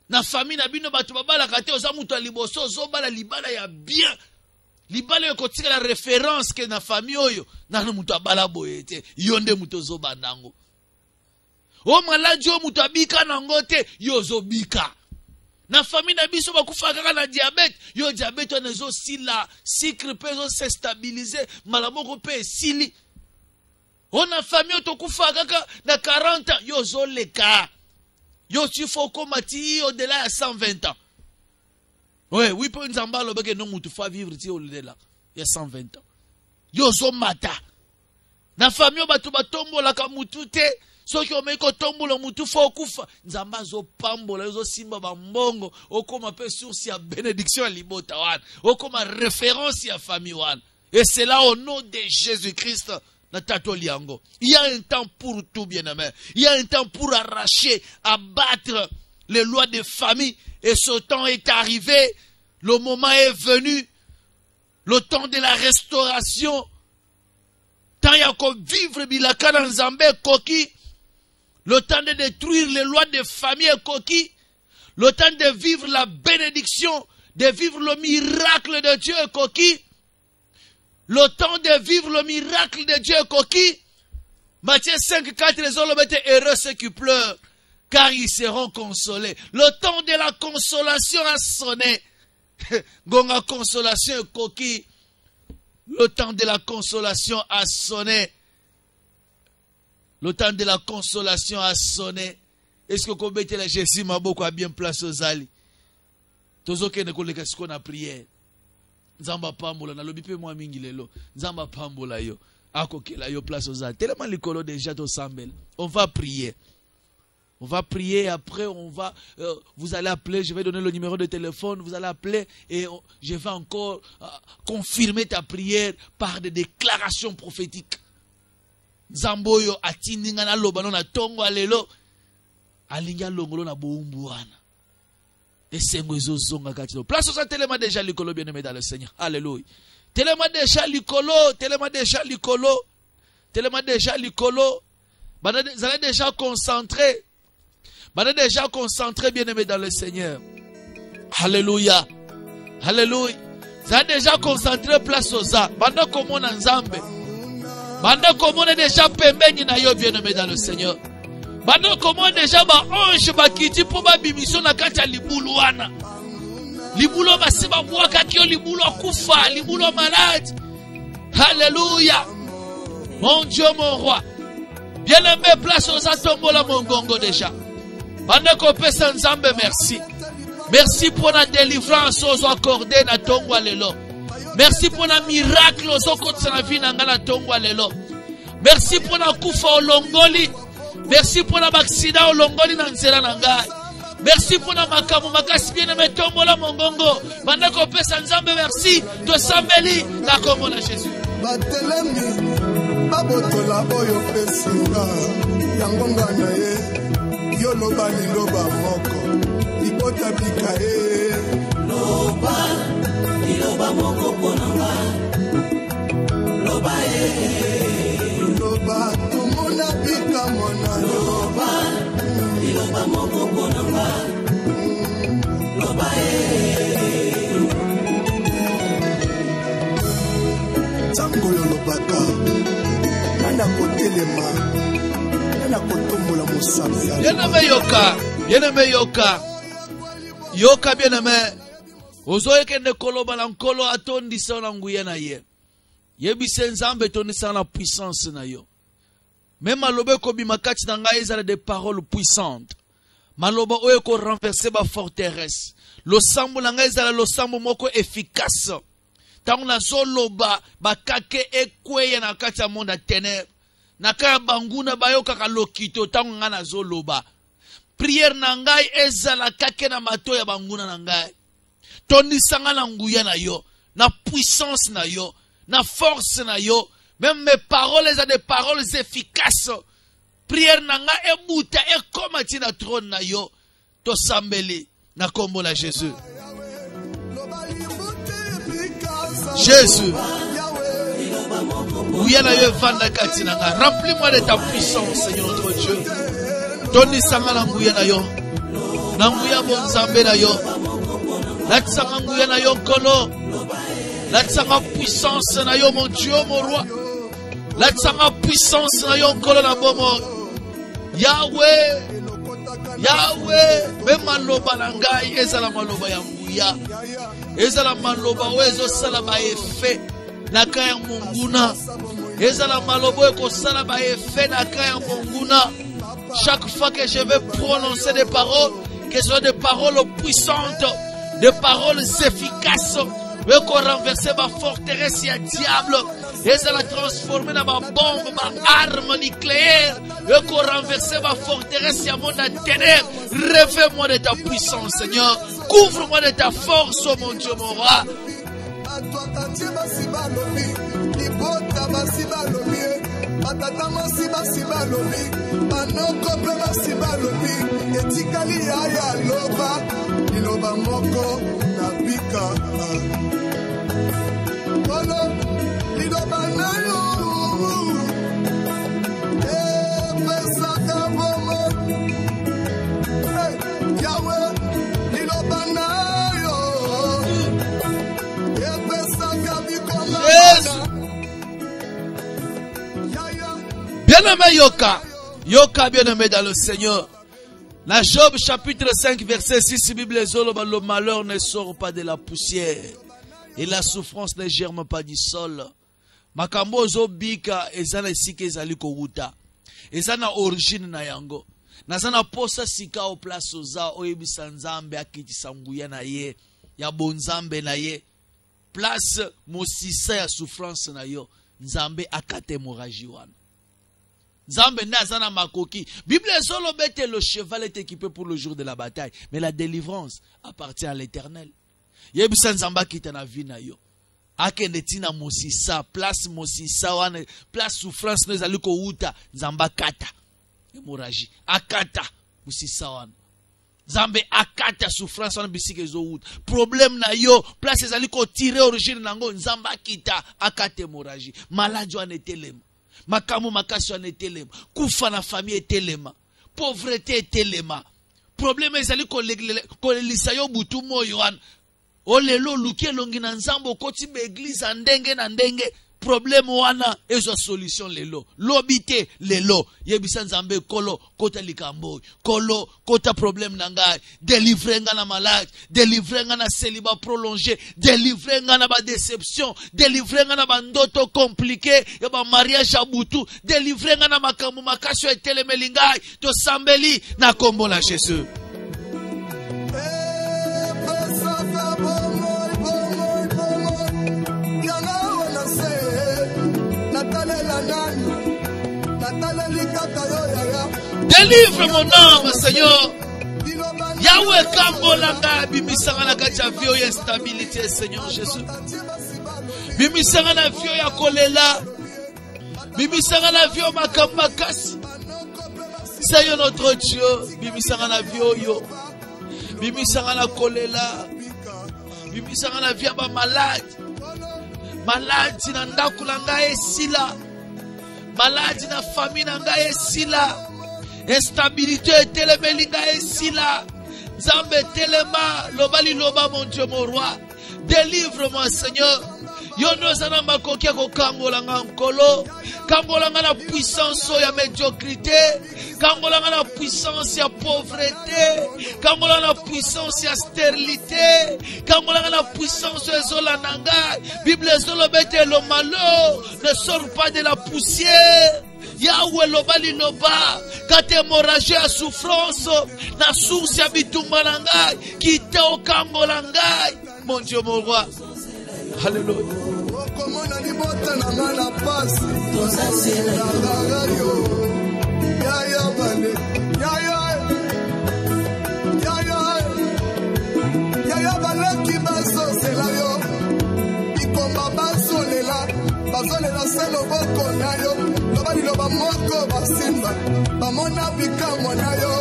Na famille na bino batu babala kate oza mutu liboso zo bala libala ya bien. Libala yo kotika la référence que na famille oyo na mutu abala boyete. Yonde mutu zo bandango. O maladi o mutu abika nango te yo zo bika. Na famille na biso bakufa kaka na diabète, yo diabète on ezo sila, sucre pe zo se stabiliser, malamoko pe sili. On a famille autokufa kaka na 40 ans, yo zo leka. Yo tu faut komati au-delà de 120 ans. Ouais, oui pour nzamba lobeke non mutu fa vivre ti au-delà, il y a 120 ans. Yo zo mata. Na famille batu batombola ka mutu te. Soki omeko tombola mutu fo kufa nzamba zo pambola zo simba ba mbongo okoma pe source ya bénédiction libota wan okoma référence ya famille wan et c'est là au nom de Jésus-Christ na tato liango. Il y a un temps pour tout bien-aimé. Il y a un temps pour arracher, abattre les lois de famille et ce temps est arrivé. Le moment est venu. Le temps de la restauration. Tant ya ko vivre bilaka na nzambe koki. Le temps de détruire les lois de famille coquille. Le temps de vivre la bénédiction, de vivre le miracle de Dieu coquille. Le temps de vivre le miracle de Dieu coquille. Matthieu 5, 4, les hommes étaient heureux ceux qui pleurent, car ils seront consolés. Le temps de la consolation a sonné. Gonga consolation coquille. Le temps de la consolation a sonné. Le temps de la consolation a sonné. Est-ce que Kobete la Jésus m'a beaucoup bien place aux ali? Tozo ke ne koleka siko na prière. Nzamba pambola na lobi pe moi mingi lelo. Nzamba pambola yo. Akokela yo place aux arts. Tellement l'écolo déjà to sambel. On va prier. On va prier, après on va, vous allez appeler, je vais donner le numéro de téléphone, vous allez appeler et je vais encore confirmer ta prière par des déclarations prophétiques. Zamboyo atindinga na lobano na tongo alelo alinga longolo na boumbuana. Et sengozo zonga katilo. Place aux téléma déjà likolo bien-aimé dans le Seigneur. Alléluia. Téléma déjà likolo, téléma déjà likolo, téléma déjà likolo. Vous allez déjà concentrer. Vous allez déjà concentrer bien-aimé dans le Seigneur. Alléluia. Alléluia. Vous allez déjà concentrer place aux arts. Banda komo na nzambe. Banda komo na déjà pembeni na yo bien-aimé dans le Seigneur. Banda komo déjà ba ange ba kiti po ba bimission na kati ya libulu wana. Libulu basiba mwaka kio libulu kufa, libulu malade. Alléluia. Mon Dieu, mon roi. Bien-aimé, place aux atombola mongongo déjà. Bandeko pesa nzambe merci. Merci pour la délivrance aux accordé na tongwa lelo. Merci pour la miracle aux okotsa na vie na ngala tongwa lelo. Merci pour la kufa olongoli. Merci pour la accident olongoli na nzela na ngai. Merci pour la makamu makasi bien-aimé tombola mongongo. Bandeko pesa nzambe merci. To sambeli na kombo na Jésus. Batelemi babotola oyo pesinga yangonga na ye. Yo loba ni loba moko ibota bika loba ni loba moko ponanga loba loba tumuna bika mona loba ni loba moko ponanga loba tango yo lobaka nana kotelema. Bien-aimé yoka, bien-aimé yoka, yoka bien-aimé. Ozoe kende koloba na nkolo atondi sa na nguye na ye. Yebise nzambe tondi sa na puissance na yo. Même malobe ko bimakati na ngai ezala des paroles puissantes. Maloba oyo ko renverser ba forteresse. Lo sambo na ngai ezala lo sambo moko efficace. Tango na zoloba bakake ekweye na kati ya monde ténèbres. Nakaya banguna bayoka kalokito tango nga na zoloba. Prière na ngai ezala kake na mato ya banguna na ngai. Tondisanga na nguya na yo, na puissance na yo, na force na yo. Même mes paroles sont des paroles efficaces. Prière na ngai ebuta ekomati na trône na yo. To sambeli na kombo na Jésus. Jésus. Remplis-moi de ta puissance, Seigneur notre Dieu. Toni sanga na nguya na yo. Na nguya bonzambe na yo. Latsanga nguya na yo kolo. Latsanga puissance na yo mon Dieu, mon roi. Latsanga puissance na yo kolo na bomo. Yahweh. Yahweh. Même maloba na ngai ezala maloba ya nguya. Ezala maloba wezo sala ba effet. Nakaya monguna ezala malobo eko sala ba effet nakaya monguna. Chaque fois que je vais prononcer des paroles, que ce soit des paroles puissantes, des paroles efficaces, eko renverser ma forteresse ya diable, ezala transformer na ma bombe, ma arme nucléaire, eko renverser ma forteresse ya monde à ténèbres. Revêt-moi de ta puissance, Seigneur. Couvre-moi de ta force, oh mon Dieu, mon roi. Bien-aimé yoka, yoka bien-aimé dans le Seigneur. La Job chapitre 5 verset 6, Bible le malheur ne sort pas de la poussière et la souffrance ne germe pas du sol. Makambo zobika ezana sika ezali ko wuta. Ezana origine na yango. Nazana posa sika o place oza oyebisa nzambe akitisa nguya na ye, ya bonzambe na ye. place mosisa ya souffrance na yo nzambe akata hémorragie wana nzambe nde aza na makoki. Bible ezoloba ete le cheval est équipé pour le jour de la bataille, mais la délivrance appartient à l'Éternel. Yebisa nzambe akita na vie na yo akende tina mosisa place mosisa wana place souffrance no ezali kouta nzambe akata hémorragie akata mosisa wana nzambe akata souffrance wana bisika ezouta problème na yo place ezali kotire origine nango nzambe akita akata hémorragie maladie wana etelema makambo makasi wana etelema kufa na famille etelema pauvreté etelema problème ezali kolelisa yo butu moyo wana olelo luki elongi na nzambe okoti ba église ndenge na ndenge problème wana ezwa solution lelo lobite lelo yebisa nzambe kolo kota likambo kolo kota problème na ngai délivrer nga na malade délivrer nga na célibat prolongé délivrer nga na ba déception délivrer nga na ba ndoto compliqué ya ba mariage abutu délivrer nga na makambo makasi etelemeli ngai to sambeli na kombo la Jésus. Délivre mon âme, Seigneur. Yahweh kambolanga bimisanga na kati ya vie ya stabilité, Seigneur Jésus. Bimisanga na vie ya kolela. Bimisanga na vie makambo makasi. Seigneur notre Dieu, bimisanga na vie yo. Bimisanga na kolela. Bimisanga na vie ba malade. Malade na ndako na ngai esila. Malade na famille na ngai esila. Instabilité etelemeli ngai esila. Nzambe telema lobali loba mon Dieu mon roi. Délivre-moi Seigneur. Yo nozana makoki ko kangola nga nkolo. Kangola nga na puissance ya médiocrité. Kangola nga na puissance ya pauvreté. Kangola nga na puissance ya stérilité. Kangola nga na puissance ya zola nanga. Bible ezolobete le malheur ne sort pas de la poussière. Yahweh lobali loba quand hémorragie à souffrance na source ya bitumba na ngai kite okangola ngai mon Dieu mon roi. Alléluia. Komona libota na ngana pasi tosasela yo ya ya bale ya bale ki baso sela yo ikomba baso lela selo boko na yo lobali loba moko basimba bamona bikamwa na yo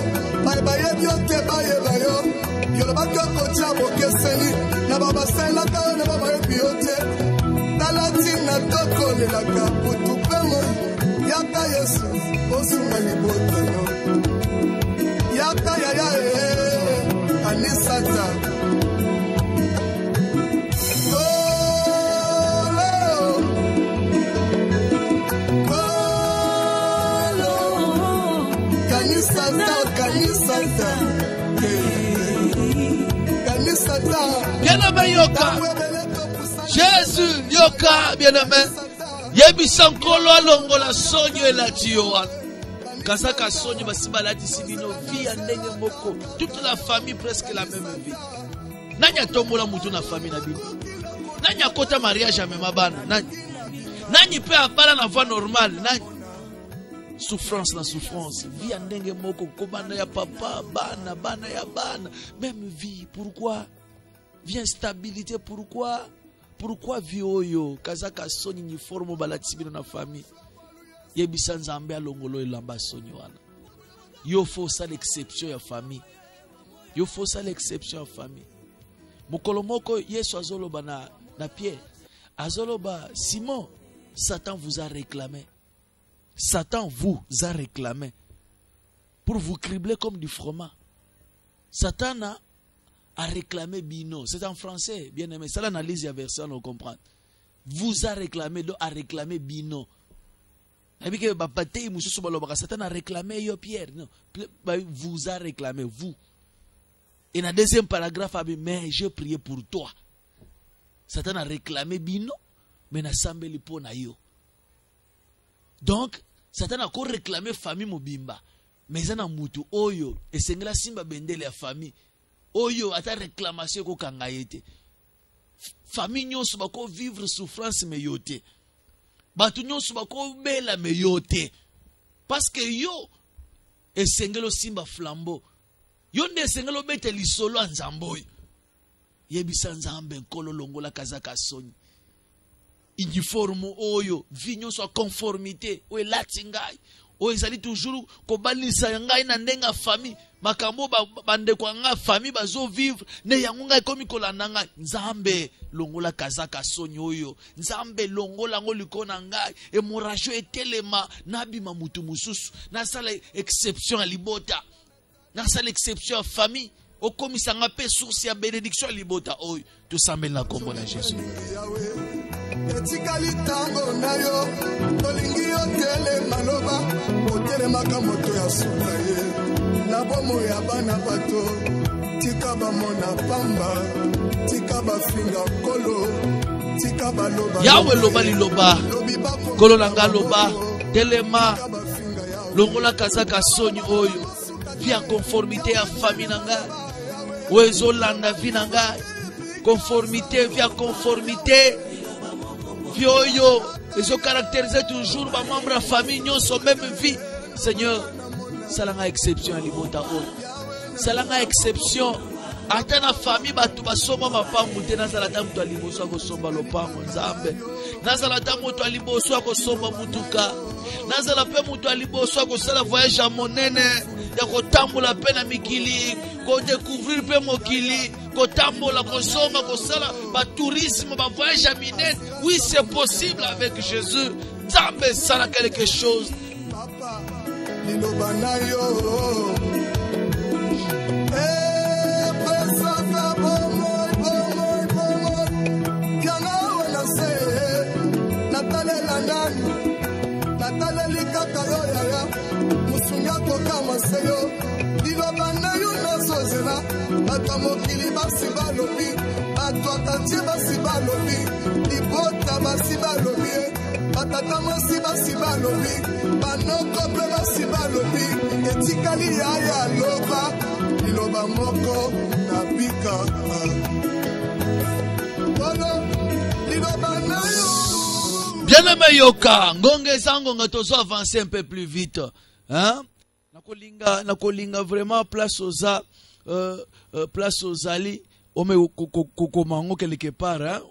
bayebi ote bayeba yo yo lobaki okotia bokeseni na babasela kayo na babayebi ote talatina tokolelaka utupemo yaka Yesu osunga libota yo yaka yaya anisata Bien-aimé yoka Jésus yoka bien-aimé yebisa nkolo alongola sonyo elati yo wana kasaka sonyo basiba lati sibino vie ya ndenge moko toute la famille presque la même vie nani atombola mutu na famille na bino nani akota mariage ya mema bana nani pe abala na voie normale nani souffrance na souffrance vie ya ndenge moko kobanda ya papa bana ya bana même vie. Pourquoi vie instabilité? Pourquoi vie oyo kazaka soni ni forme balati bino na famille yebisa nzambe alongolo elamba soni wana yo faut ça l'exception ya famille yo faut ça l'exception ya famille. Mokolo moko Yesu azoloba na Pierre azoloba Simon, Satan vous a réclamé. Satan vous a réclamé pour vous cribler comme du froment. Satan a réclamé bino. C'est en français, bien aimé. C'est l'analyse de la version, on comprend. Vous a réclamé, donc a réclamé bino. Satan a réclamé yo Pierre. Non. Vous a réclamé, vous. Et dans le deuxième paragraphe, mais je priais pour toi. Satan a réclamé bino, mais n'a sambeli po na yo. Donc, Satan a encore réclamé famille mobimba. Mais il y a mutu oyo. Et c'est la simba bendele la famille. Oyo ata réclamation ko kangayete. famille nyonso bako vivre souffrance me yote. Batu nyonso bako bela me yote. Parce que yo esengelo simba flambeau. Yo nde esengelo bete lisolo anzamboy. Yebisa nzambe nkolo longola kazaka soni. Uniforme oyo vinyo so conformité o elati ngai o ezali toujours ko balisa ngai na ndenga famille makambo bande kwa nga famille bazo vivre ne yango ngai komi kolanda ngai nzambe longola kazaka soni oyo nzambe longola ngo likona ngai e morajo etelema nabima mutu mususu na sala exception à libota na sala exception à famille o komisa nga pe source ya bénédiction à libota oyo to sambela na kombo na Jésus. Etikali tango na yo tolingi yo tele maloba otelemaka moto ya suka ye na bomo ya bana bato tika bamona pamba tika bafinga kolo tika baloba yawe loba liloba kolo langa loba telema longola kazaka soni oyo via conformité ya famille nanga wezo landa vinanga conformité via conformité Vioyo, ils ont caractérisé toujours ma membre de la famille, nous sommes même vie. Seigneur, ça l'a exception à l'ibota o. Ça l'a exception. Ata na famille batu basoma mapangu te nazala ta mutu aliboso akosomba lopango nzambe. Nazala ta mutu aliboso akosomba mutuka. Nazala pe mutu aliboso akosala voyage à monene. Ya kotambola pe na mikili, ko découvrir pe mokili, ko tambola ko songa ko sala ba tourisme ba voyage à minene. Oui, c'est possible avec Jésus. Nzambe sala quelque chose. Papa, liloba na yo. Batamokili basiba lobi batwakatie basiba lobi libota basiba lobi batata mosi basiba lobi banoko pe basiba lobi etikali ya loba liloba moko na bika liloba nayo. Bien-aimé yoka ngonge zango ngatozo avancer un peu plus vite hein nakolinga vraiment place aux ali ome kokomango quelque part hein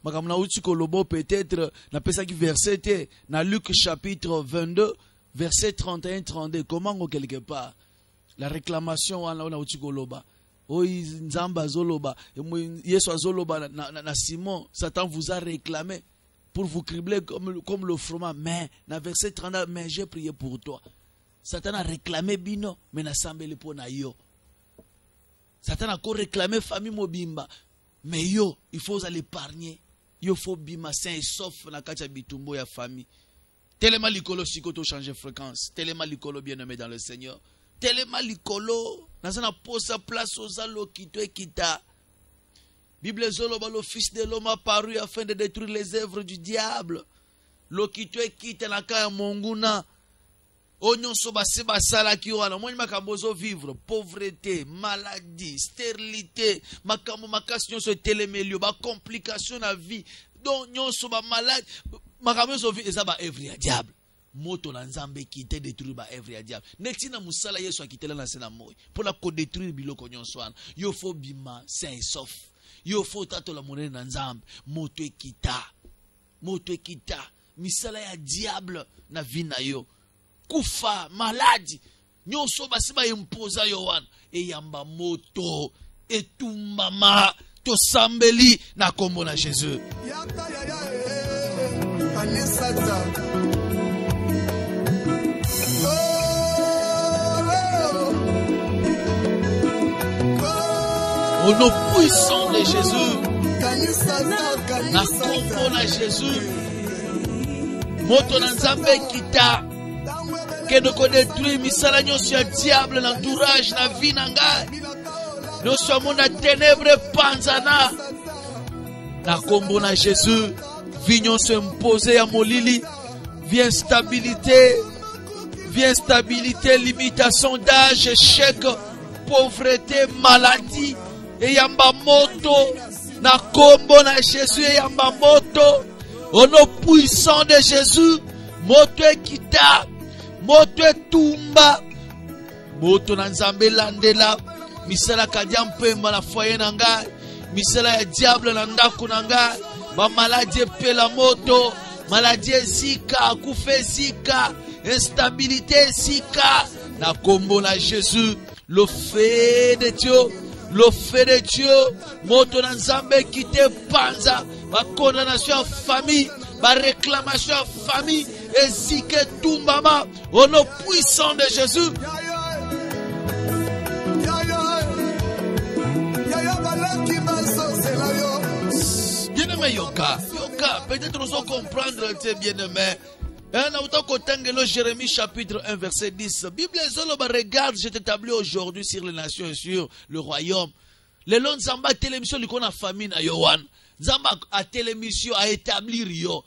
makamna uti kolobo peut-être na pesa ki verset na Luc chapitre 22 verset 31-32 komango quelque part la réclamation wana uti koloba oyi nzamba zoloba Yesu azoloba na Simon Satan vous a réclamé pour vous cribler comme le froment mais na verset 32 mais j'ai prié pour toi. Satan a réclamé bino mais na sambeli po na yo. Satan a encore réclamé famille mobimba. Mais yo, il faut l'épargner. Yo faut bima sain et sauf na kacha bitumbo ya famille. Tellement likolo sikoto changer fréquence. Tellement likolo bien-aimé dans le Seigneur. Tellement likolo nazana posa place aux alo kito ekita. Bible zoloba le fils de l'homme a paru afin de détruire les œuvres du diable. Lo kito ekita na kaya monguna. Onyon soba seba sala ki wana mwenye makambozo vivre pauvreté maladie stérilité makambo makasi nyonso etelemelio ba complication na vie donc nyonso ba malade makambozo vie ezaba œuvre ya diable moto na nzambe kite détruire ba œuvre ya diable netina musala Yesu akitela na sena moyi pona ko détruire biloko nyonso wana yo fo bima sain et sauf yo fo tatola monene na nzambe moto ekita misala ya diable na vie na yo kufa maladi nyonso basiba imposa yo wana eyamba moto etumbama tosambeli na kombo na Jésus. Au nom puissant de Jésus, na kombo na Jésus, moto na nzambe kita que nous détruire misala nyonso ya diable na entourage na vie na ngai nyonso mona ténèbre panzana na kombo na Jésus vie nyonso imposé ya molili vie instabilité limitation d'âge échec pauvreté maladie et yamba moto na kombo na Jésus eyamba moto, au nom puissant de Jésus, moto ekita, moto etumba, moto na nzambe landela, misala kadia mpemba na foyer na ngai, misala ya diable na ndako na ngai, ba maladie epela moto, maladie zika, akufe zika, instabilité zika, na kombo na Jésus, le feu de Dieu, le feu de Dieu, moto na nzambe kite panza, ma condamnation à famille, ma réclamation à famille, et si que tout maman, au nom puissant de Jésus. Bien-aimé Yoka, peut-être nous allons comprendre, bien-aimé. Jérémie chapitre 1 verset 10. Bible regarde, je t'établis aujourd'hui sur les nations et sur le royaume. Les longs Zamba télémission lui a famille na Yohan. Zamba a télémission à établir yo.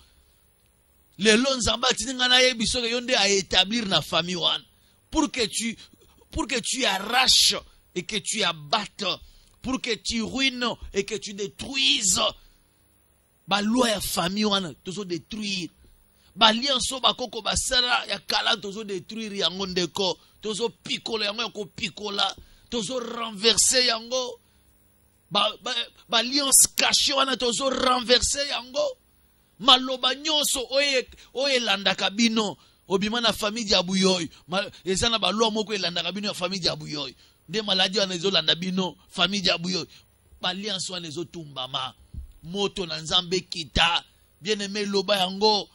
Les longs Zamba tiningana yebiso yonde à établir na famille Yohan. Pour que tu arraches et que tu abattes, pour que tu ruines et que tu détruises. Ba loi ya famille Yohan, toujours détruire. Balianso bakoko basara ya kala tozo détruire yango ndeko, tozo picola yango yako picola, tozo renverser yango. Baliance caché wana tozo renverser yango. Maloba nyonso oye landa kabino obima na famille ya buyoy. Ezana balwa moko elanda kabino ya famille ya buyoy. De maladie wana ezo landa bino famille ya buyoy. Baliance wana ezo tumbama. Moto na nzambe kita. Bien-aimé loba yango.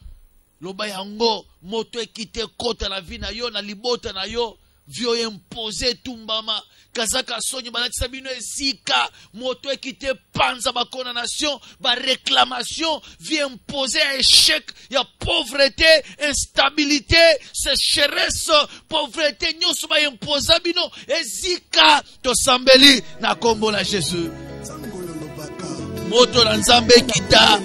Loba yango, moto ekite kota la vie na yo, na libota na yo, vio imposé tumbama, kazaka sonyi balati sabino ezika, moto ekite panza ba condamnation, ba réclamation, vio imposé échec, ya pauvreté, instabilité, sécheresse, pauvreté, nyoso ba imposa bino, ezika, to sambeli, na kombo na Jésus. Moto na nzambe kita,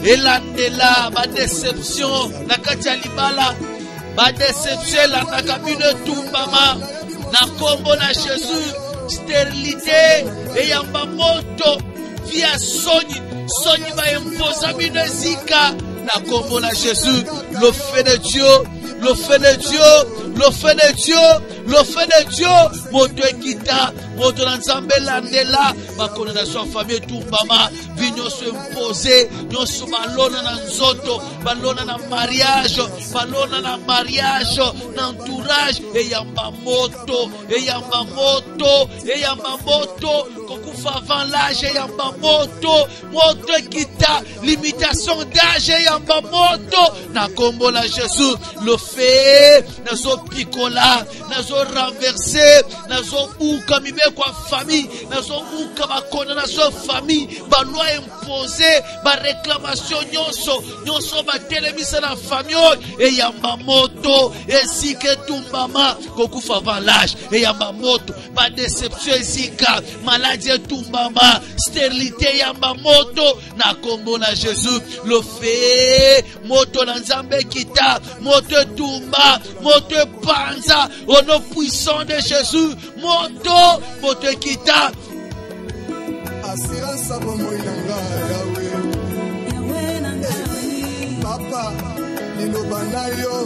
elandela ba déception na kati ya libala, ba déception la na kabine tumbama na kombo na Jésus, stérilité eyamba moto via sonyi ba imposa bino zika na kombo na Jésus. Le feu de Dieu, le feu de Dieu, le feu de Dieu, le feu de Dieu, moto ekita, moto na nzambe landela, ba condamnation famille tumbama, vinyo se imposer, nyonso balona na nzoto, balona na mariage, na entourage, eyamba moto, kokufa avant l'âge, eyamba moto, moto ekita, limitation d'âge, eyamba moto, na kombo na Jésus. Le fait, nazo picola, nazo renverser, nazo buka mibe kwa famille, nazo buka ba condamnation famille, ba loi imposée, ba réclamation nyonso ba télémisa na famille, et yamba moto, et si que tumbama, kokufa avant l'âge, et yamba moto, ba déception zika, maladie tumbama, stérilité yamba moto, na kombo na Jésus. Le fait, moto na nzambe kita, moto tumba, moto panza, au nom puissant de Jésus, moto kita. Assurance à bon moïnanga, Yahweh. Papa, Nino Banayo.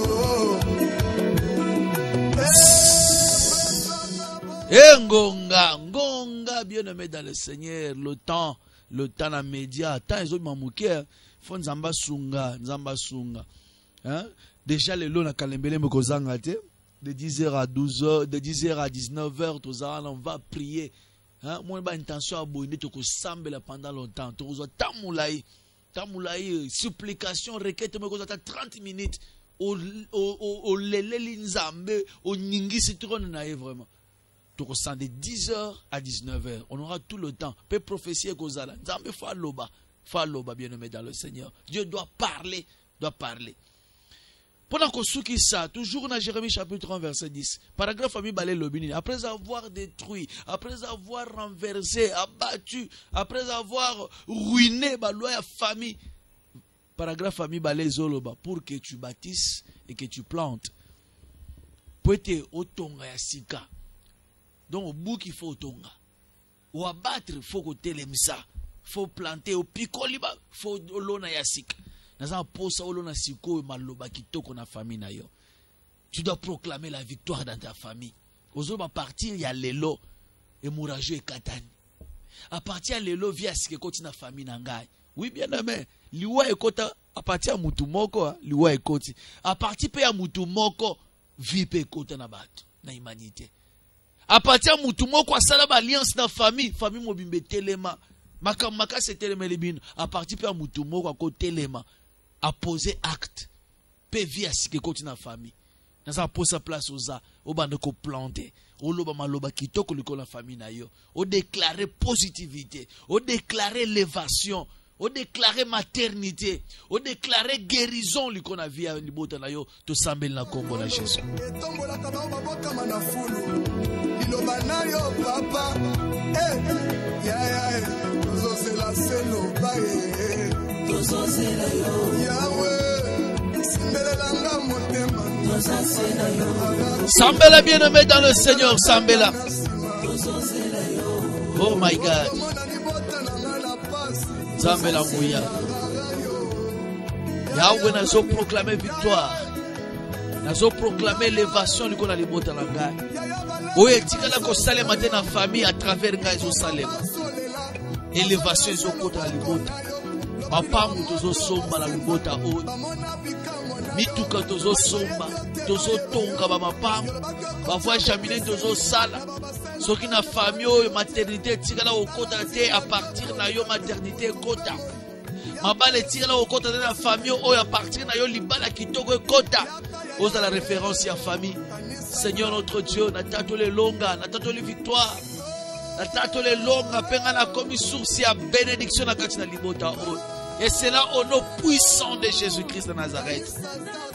Ngonga, bien-aimé dans le Seigneur, le temps na média, temps ils ont mamouké, font nzamba sunga. Hein? Déjà les lots na kalembele mokozanga te, de 10h à 12h, de 10h à 19h, tout ça, on va prier. Hein? Moi, j'ai intention à boire, tu peux sambela pendant longtemps. Tu as supplication, requête, tu as 30 minutes. Au lele linzambe, au ningi citron naïe vraiment. Tu ressens de 10h à 19h. On aura tout le temps. Peut prophétiser Kozala. Nzambe fa loba, bien-aimé dans le Seigneur. Dieu doit parler. Pendant qu'on souki ça, toujours dans Jérémie chapitre 1 verset 10, paragraphe famille balé lobini, après avoir détruit, après avoir renversé, abattu, après avoir ruiné la loi à famille, paragraphe famille balé zoloba, pour que tu bâtisses et que tu plantes. Peut-être otonga ya sika. Donc au bout qu'il faut otonga. Ou abattre, il faut que tu ça. faut planter au pikoli ba faut olona ya sika naza posa olona siko maloba kitoko na famille na yo. Tu dois proclamer la victoire dans ta famille. Ozoba partir ya lelo hémorragie et katani. À partir ya lelo via sike koti na famille na ngai. Oui bien aimé, liwa ekota à partir ya mutu moko liwa ekoti. À partir pe ya mutu moko vie pe ekota na bato na humanité. À partir ya mutu moko asala ba alliance na famille mobimbe telema. Maka se telema lebino. À partir pe ya mutu moko ko telema a poser acte. Pe via sike koti na famille. Nasa posa place oza obande ko planter. Oloba maloba kitoko liko la famille na yo. O déclarer positivité, o déclarer élévation, o déclarer maternité, o déclarer guérison liko na vie libota na yo to sambel na kombo na Jésus. Etombola kaba baboka manafulu. Liloba na yo papa. Tozozela selo bae. Tozozela yo. Yahweh. Simbelela nga motema. Sambela bien-aimé dans le Seigneur, Sambela. Oh my God. Sambela Mouya. Yahweh n'a pas proclamé victoire. N'a pas proclamé élévation du qu'on a les mots dans la gare. Oye, tika la ko salé matin na famille à travers nga iso salé. Élévation iso kota les mots. Papa mu tozo somba la libota o. Mituka tozo somba, tozo tonga ba mapam, ba voix chaminer tozo sala. Soki na famille maternité tikala okota te à partir na yo maternité kota. Mabale tikala okota te na famille o à partir na yo libala kitoko kota. Osa la référence à famille. Seigneur notre Dieu, na tato le longa, na tato le victoire. Na tato le longa penga na komi source ya bénédiction na katina libota o. Et c'est là au nom puissant de Jésus-Christ de Nazareth.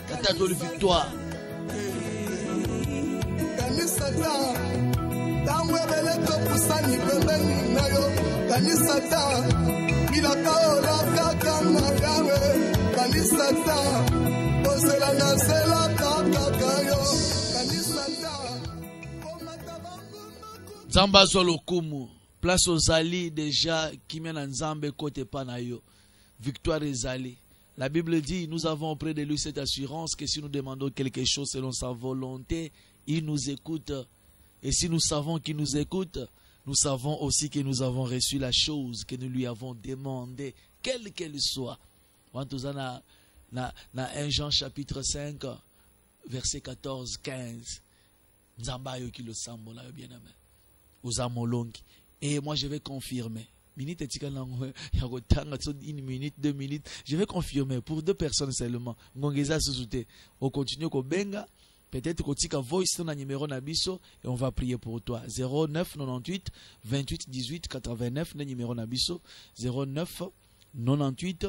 Quand tu as une victoire. Zamba Zolokumu. Place aux alliés déjà qui mènent en Zambé côté Panayo. Victoire est allée. La Bible dit, nous avons auprès de lui cette assurance que si nous demandons quelque chose selon sa volonté, il nous écoute. Et si nous savons qu'il nous écoute, nous savons aussi que nous avons reçu la chose que nous lui avons demandé, quelle qu'elle soit. Dans 1 Jean chapitre 5, verset 14-15. Et moi je vais confirmer. Minute une minute, 2 minutes. Je vais confirmer pour 2 personnes seulement. On continue ko benga. Peut-être qu'on tika voice na numéro nabiso et on va prier pour toi. 09 98 28 18 89 na numéro nabiso 09 98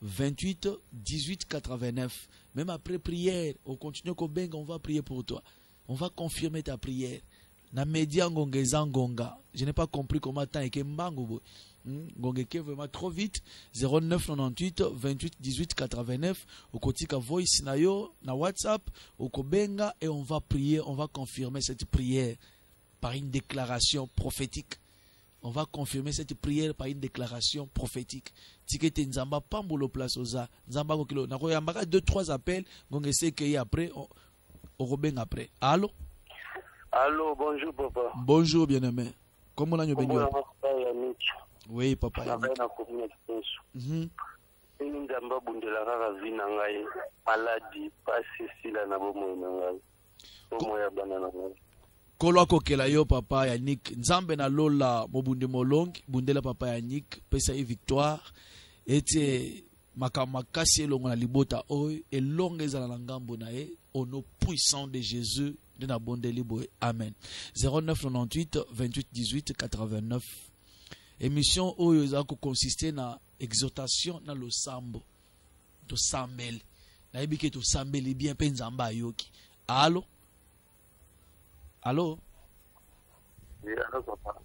28 18 89. Même après prière, on continue ko benga, on va prier pour toi. On va confirmer ta prière. Na média ngongeza ngonga. Je n'ai pas compris comment tant et mbango. Ngongeke vraiment trop vite. 09 98 28 18 89. Okotika voice na yo na WhatsApp, okobenga et on va prier, on va confirmer cette prière par une déclaration prophétique. On va confirmer cette prière par une déclaration prophétique. Tikete nzamba pambolo place oza. Nzamba ko kilo. Na ko yambaka 2-3 appels, ngongese ke après okobenga après. Allô? Allô, bonjour papa. Bonjour bien-aimé. Comment on a béni? Oui, papa. Kolo akokela yo papa Yannick. Nzambe na lola mobunde molong, bundela papa Yannick, pesa e victoire. Ete makamakasi elongo na libota oy elongo ezala na ngambo na e au nom puissant de Jésus. Amen. 09 98 28 18 89. Émission où il a consisté na exhortation na lo sambo. To sambel. Na ibike to sambel bien penzamba yoki. Allô? Allô?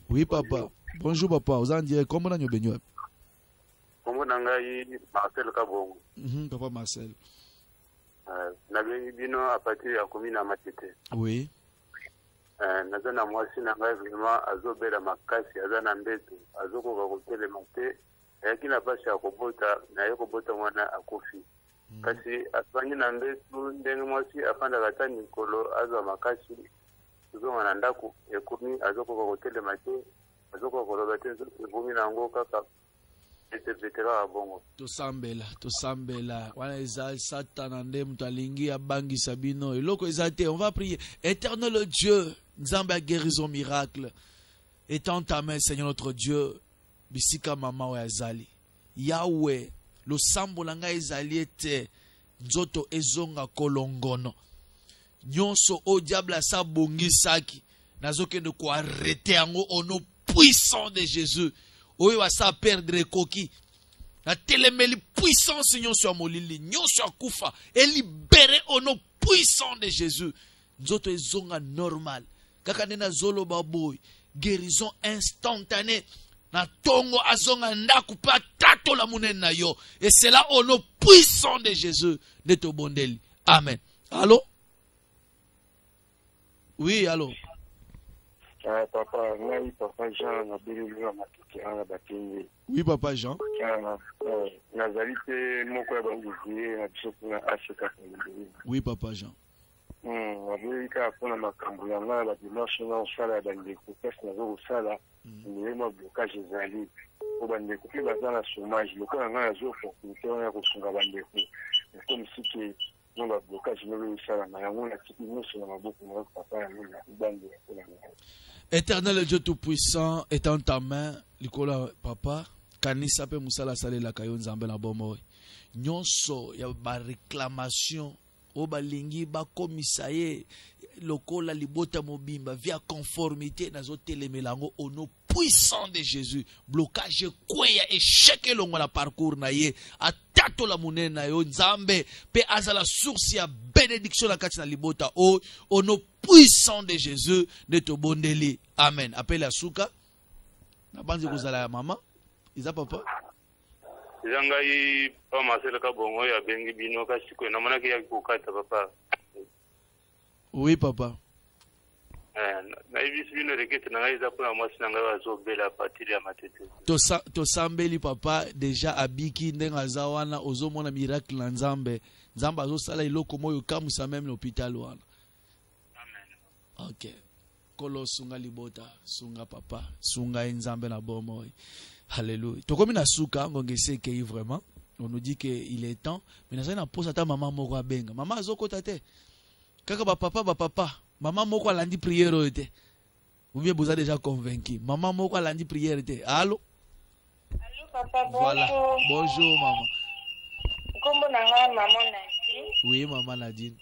Oui papa. Bonjour papa. Vous en direz comment on a besoin? Comment on a Marcel Kabongo. Papa Marcel. Bino à partir ya commune Matete. Oui. Nazana mwasi na ngai vraiment azobela makasi azana mbeto azoko ka kotele mate yakina basi akobota na yekobota mwana akufi kasi afanyi na mbesu ndenge mwasi afanda kata nikolo azwa makasi tuzonga na ndako ekumi azokoka kotelema te azokoka koloba te ekumi nango kaka etebetela wa bongo tosambela wana eza satana nde moto alingi abangisa bino eloko eza te. On va prier. Éternel Dieu, nzambe ya guérison miracle, étends ta main Seigneur notre Dieu bisika mama oyo azali Yahweh losambo na ngai ezali ete nzoto ezonga kolongono nyonso o diable asa bongisaki nazokende ko arrêter yango au nom puissant de Jésus oyo asa perdre koki na telemeli puissance nyonso ya molili nyonso ya kufa et libéré au nom puissant de Jésus nzoto ezonga normal kaka nena zoloba boy guérison instantanée na tongo azonga ndaku pa tato la munene na yo et c'est là au nom puissant de Jésus de to bondeli. Amen. Allô? Oui, allô? Papa, ngai papa Jean na bililo matiki ana bakingi. Oui, papa Jean. Nazali te moko ya bangizie na biso kuna Afrika Kongo. Oui, papa Jean. Wabirika kuna makambo ya ngala dimanche na osala ya bandeko pesa na zo osala ni ma blocage ezali ko bandeko pe bazana chômage lokola ngala zo opportunité ya kosunga bandeko comme si que non la blocage no osala na yango na tiki nyonso na maboko na papa ya nuna bande ya ngala. Éternel Dieu tout-puissant, étends ta main likola papa kanisa pe musala salela kayo nzambe na bomo nyonso ya ba réclamation o balingi ba komisaye lokola libota mobimba via conformité nazo telemelango au nom puissant de Jésus blocage kweya échec longo la parcours na ye atato la munene na yo nzambe pe azala source ya bénédiction na kati na libota au nom puissant de Jésus de to bondeli. Amen. Appelle à Souka na banzi kozala ya mama iza papa Zangai pa masela ka bongo ya bengi bino ka siko na mona ke ya kokata papa. Oui papa. Na ibisi bino rekete na ngai za kuna mwasi na ngai wazo bela partir ya matete. To sambeli papa déjà abiki ndenga za wana ozomona miracle na nzambe. Nzambe azosala iloko moyo kamusa même l'hôpital wana. Amen. OK. Kolo sunga libota, sunga papa, sunga nzambe na bomo. Alléluia. Tokomi na suka ngongese ke vraiment. On nous dit que il est temps, mais na na pose ata maman moko benga. Maman azokota te. Kaka ba papa, maman moko alandi prière ote. Ou bien vous avez déjà convaincu. Maman moko alandi prière te. Allô? Allô papa, bonjour. Voilà. Bonjour maman. Kombo na nga maman Nadine. Oui, maman Nadine.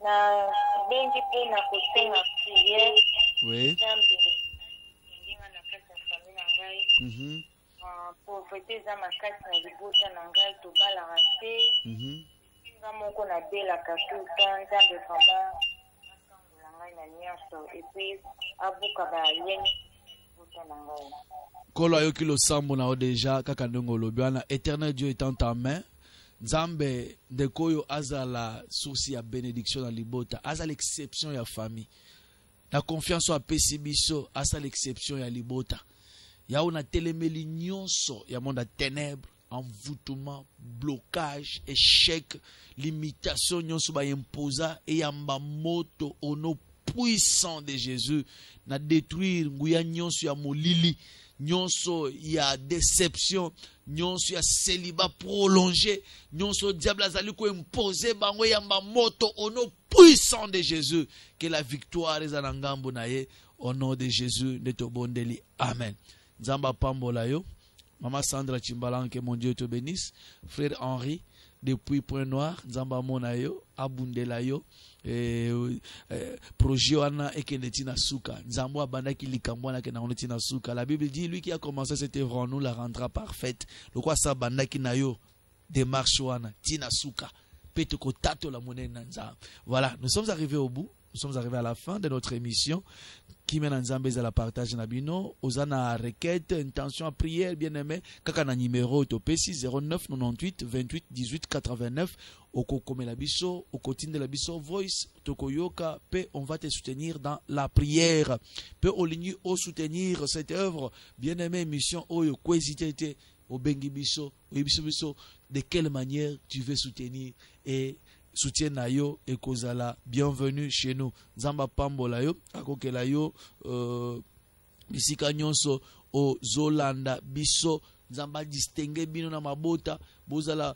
Na bengi pe na kosenga prière. Oui. Pauvreté za makasi na libota na ngai tobalaka te nga moko na belaka tuta nzambe vraiment asangola ngai na nyonso epuis abuka bayeni libota na ngai kolo ayoki losambo na yo deja kaka ndenge olobi wana éternel Dieu étant ta main nzambe ndeko oyo azala source ya bénédiction na libota azala exception ya famille na confiance apesi biso asala exception ya libota ya on a telemeli nyonso ya monde à ténèbres envoûtement blocage échec limitation nyonso ba imposa et yamba moto au nom puissant de Jésus na détruire nguya nyonso ya molili nyonso ya déception nyonso ya célibat prolongé nyonso diable azali ko imposer bango yamba moto au nom puissant de Jésus que la victoire est en ngambo na ye au nom de Jésus de to bondeli. Amen. Nzamba pambola yo. Maman Sandra Chimbalan, que mon Dieu te bénisse. Frère Henri, depuis Point Noir, Nzamba mona yo, abundela yo. Projet wana ekeneti na suka. Nzambo abanda ki likambo na kena oneti na suka. La Bible dit, lui qui a commencé cette œuvre en nous la rendra parfaite. Le quoi ça banda ki na yo démarche wana tina suka. Pete ko tato la monnaie na nzamba. Voilà, nous sommes arrivés au bout. Nous sommes arrivés à la fin de notre émission. Qui mène Nzambé à la partage nabino, osana requête, intention à prière, bien aimé, kaka na numéro topesi 09 98 28 18 89, oko kome la biso, oko tinde la biso voice, tokoyoka, pe on va te soutenir dans la prière, pe olini o soutenir cette œuvre, bien aimé, mission oyo kwezitete, au bengi biso, de quelle manière tu veux soutenir et soutien na yo et kozala bienvenue chez nous. Nzamba pambola yo, akokela yo bisika nyonso o Zolanda biso. Nzamba distingue bino na mabota, bozala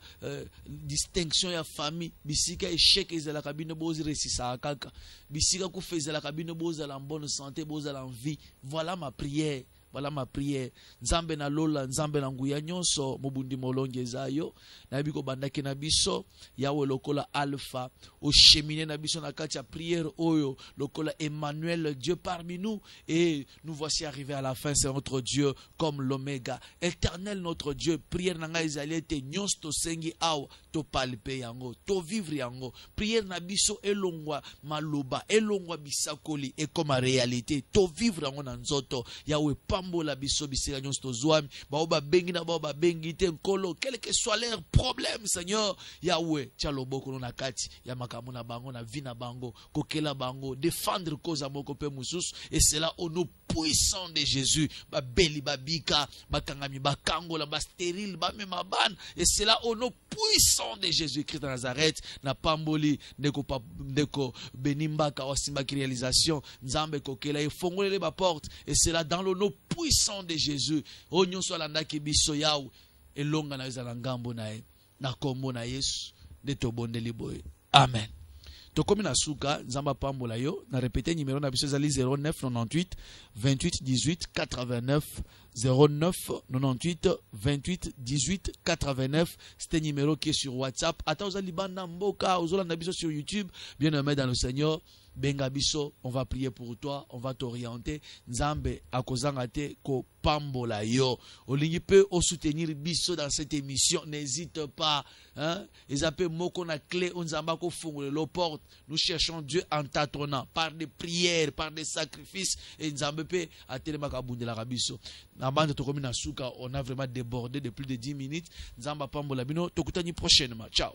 distinction ya famille, bisika échec ezala kabino bozi resisa kaka, bisika kufezala kabino bozala en bonne santé, bozala en vie. Voilà ma prière. Voilà ma prière. Nzambe na lola, nzambe na nguya nyonso, mubundi molonge zayo. Na biko bandaki na biso, yawe lokola alpha, au cheminer na biso na kati ya prière oyo, lokola Emmanuel, Dieu parmi nous. Et nous voici arrivés à la fin, c'est notre Dieu comme l'oméga. Éternel notre Dieu, prière na nga ezalete, nyons to sengi awa, to palpe yango, to vivre yango. Prière na biso elongwa maloba, elongwa bisakoli, et comme en réalité, to vivre yango na nzoto, yawe pambola biso bisika nyonso tozwami baoba bengi na baoba bengi te nkolo quel que soit leur problème Seigneur Yahweh tia loboko na kati ya makambo na bango na vie na bango kokela bango défendre cause ya moko pe mususu et cela au nom puissant de Jésus ba beli babika bakangami bakangola ba stérile ba mema ban et cela au nom puissant de Jésus-Christ de Nazareth na pamboli ndeko benimbaka wasimba ki réalisation nzambe kokela efongolele ba porte et cela dans le nom puissant de Jésus. Onyo so landa ki biso yawe elonga na ezala ngambo na ye na kombo na Yesu de tobondeli boye. Amen. Tokomi na suka nzamba pambola yo na répéter numéro na biso ezali 09 98 28 18 89 09 98 28 18 89. C'est un numéro qui est sur WhatsApp. Attends, vous allez banda mboka, vous allez biso sur YouTube. Bien aimé dans le Seigneur. Benga biso, on va prier pour toi, on va t'orienter. Nzambe akozanga te ko pambola yo. Olingi peut au soutenir biso dans cette émission, n'hésite pas. Hein? Ils appellent moko na clé, on zamba ko fungule lo porte. Nous cherchons Dieu en tâtonnant par des prières, par des sacrifices et nzambe peut atelema ka bundela biso. Na bande to komi na suka, on a vraiment débordé de plus de 10 minutes. Nzamba pambola bino, tokutani prochainement. Ciao.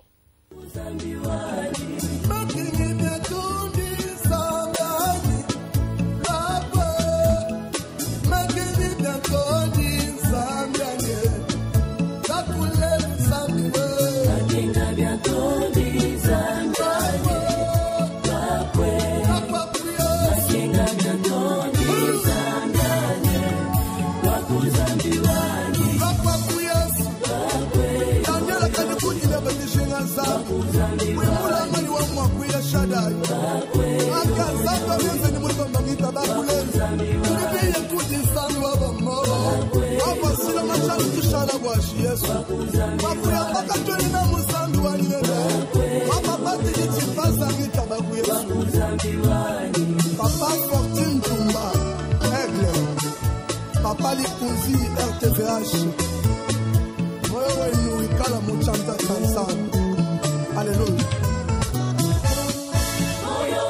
Papa Fortune Tumba, Aigle, Papa Likunzi, RTVH, wewe ni Ikala Muchanta Tanzania. Alléluia. Moyo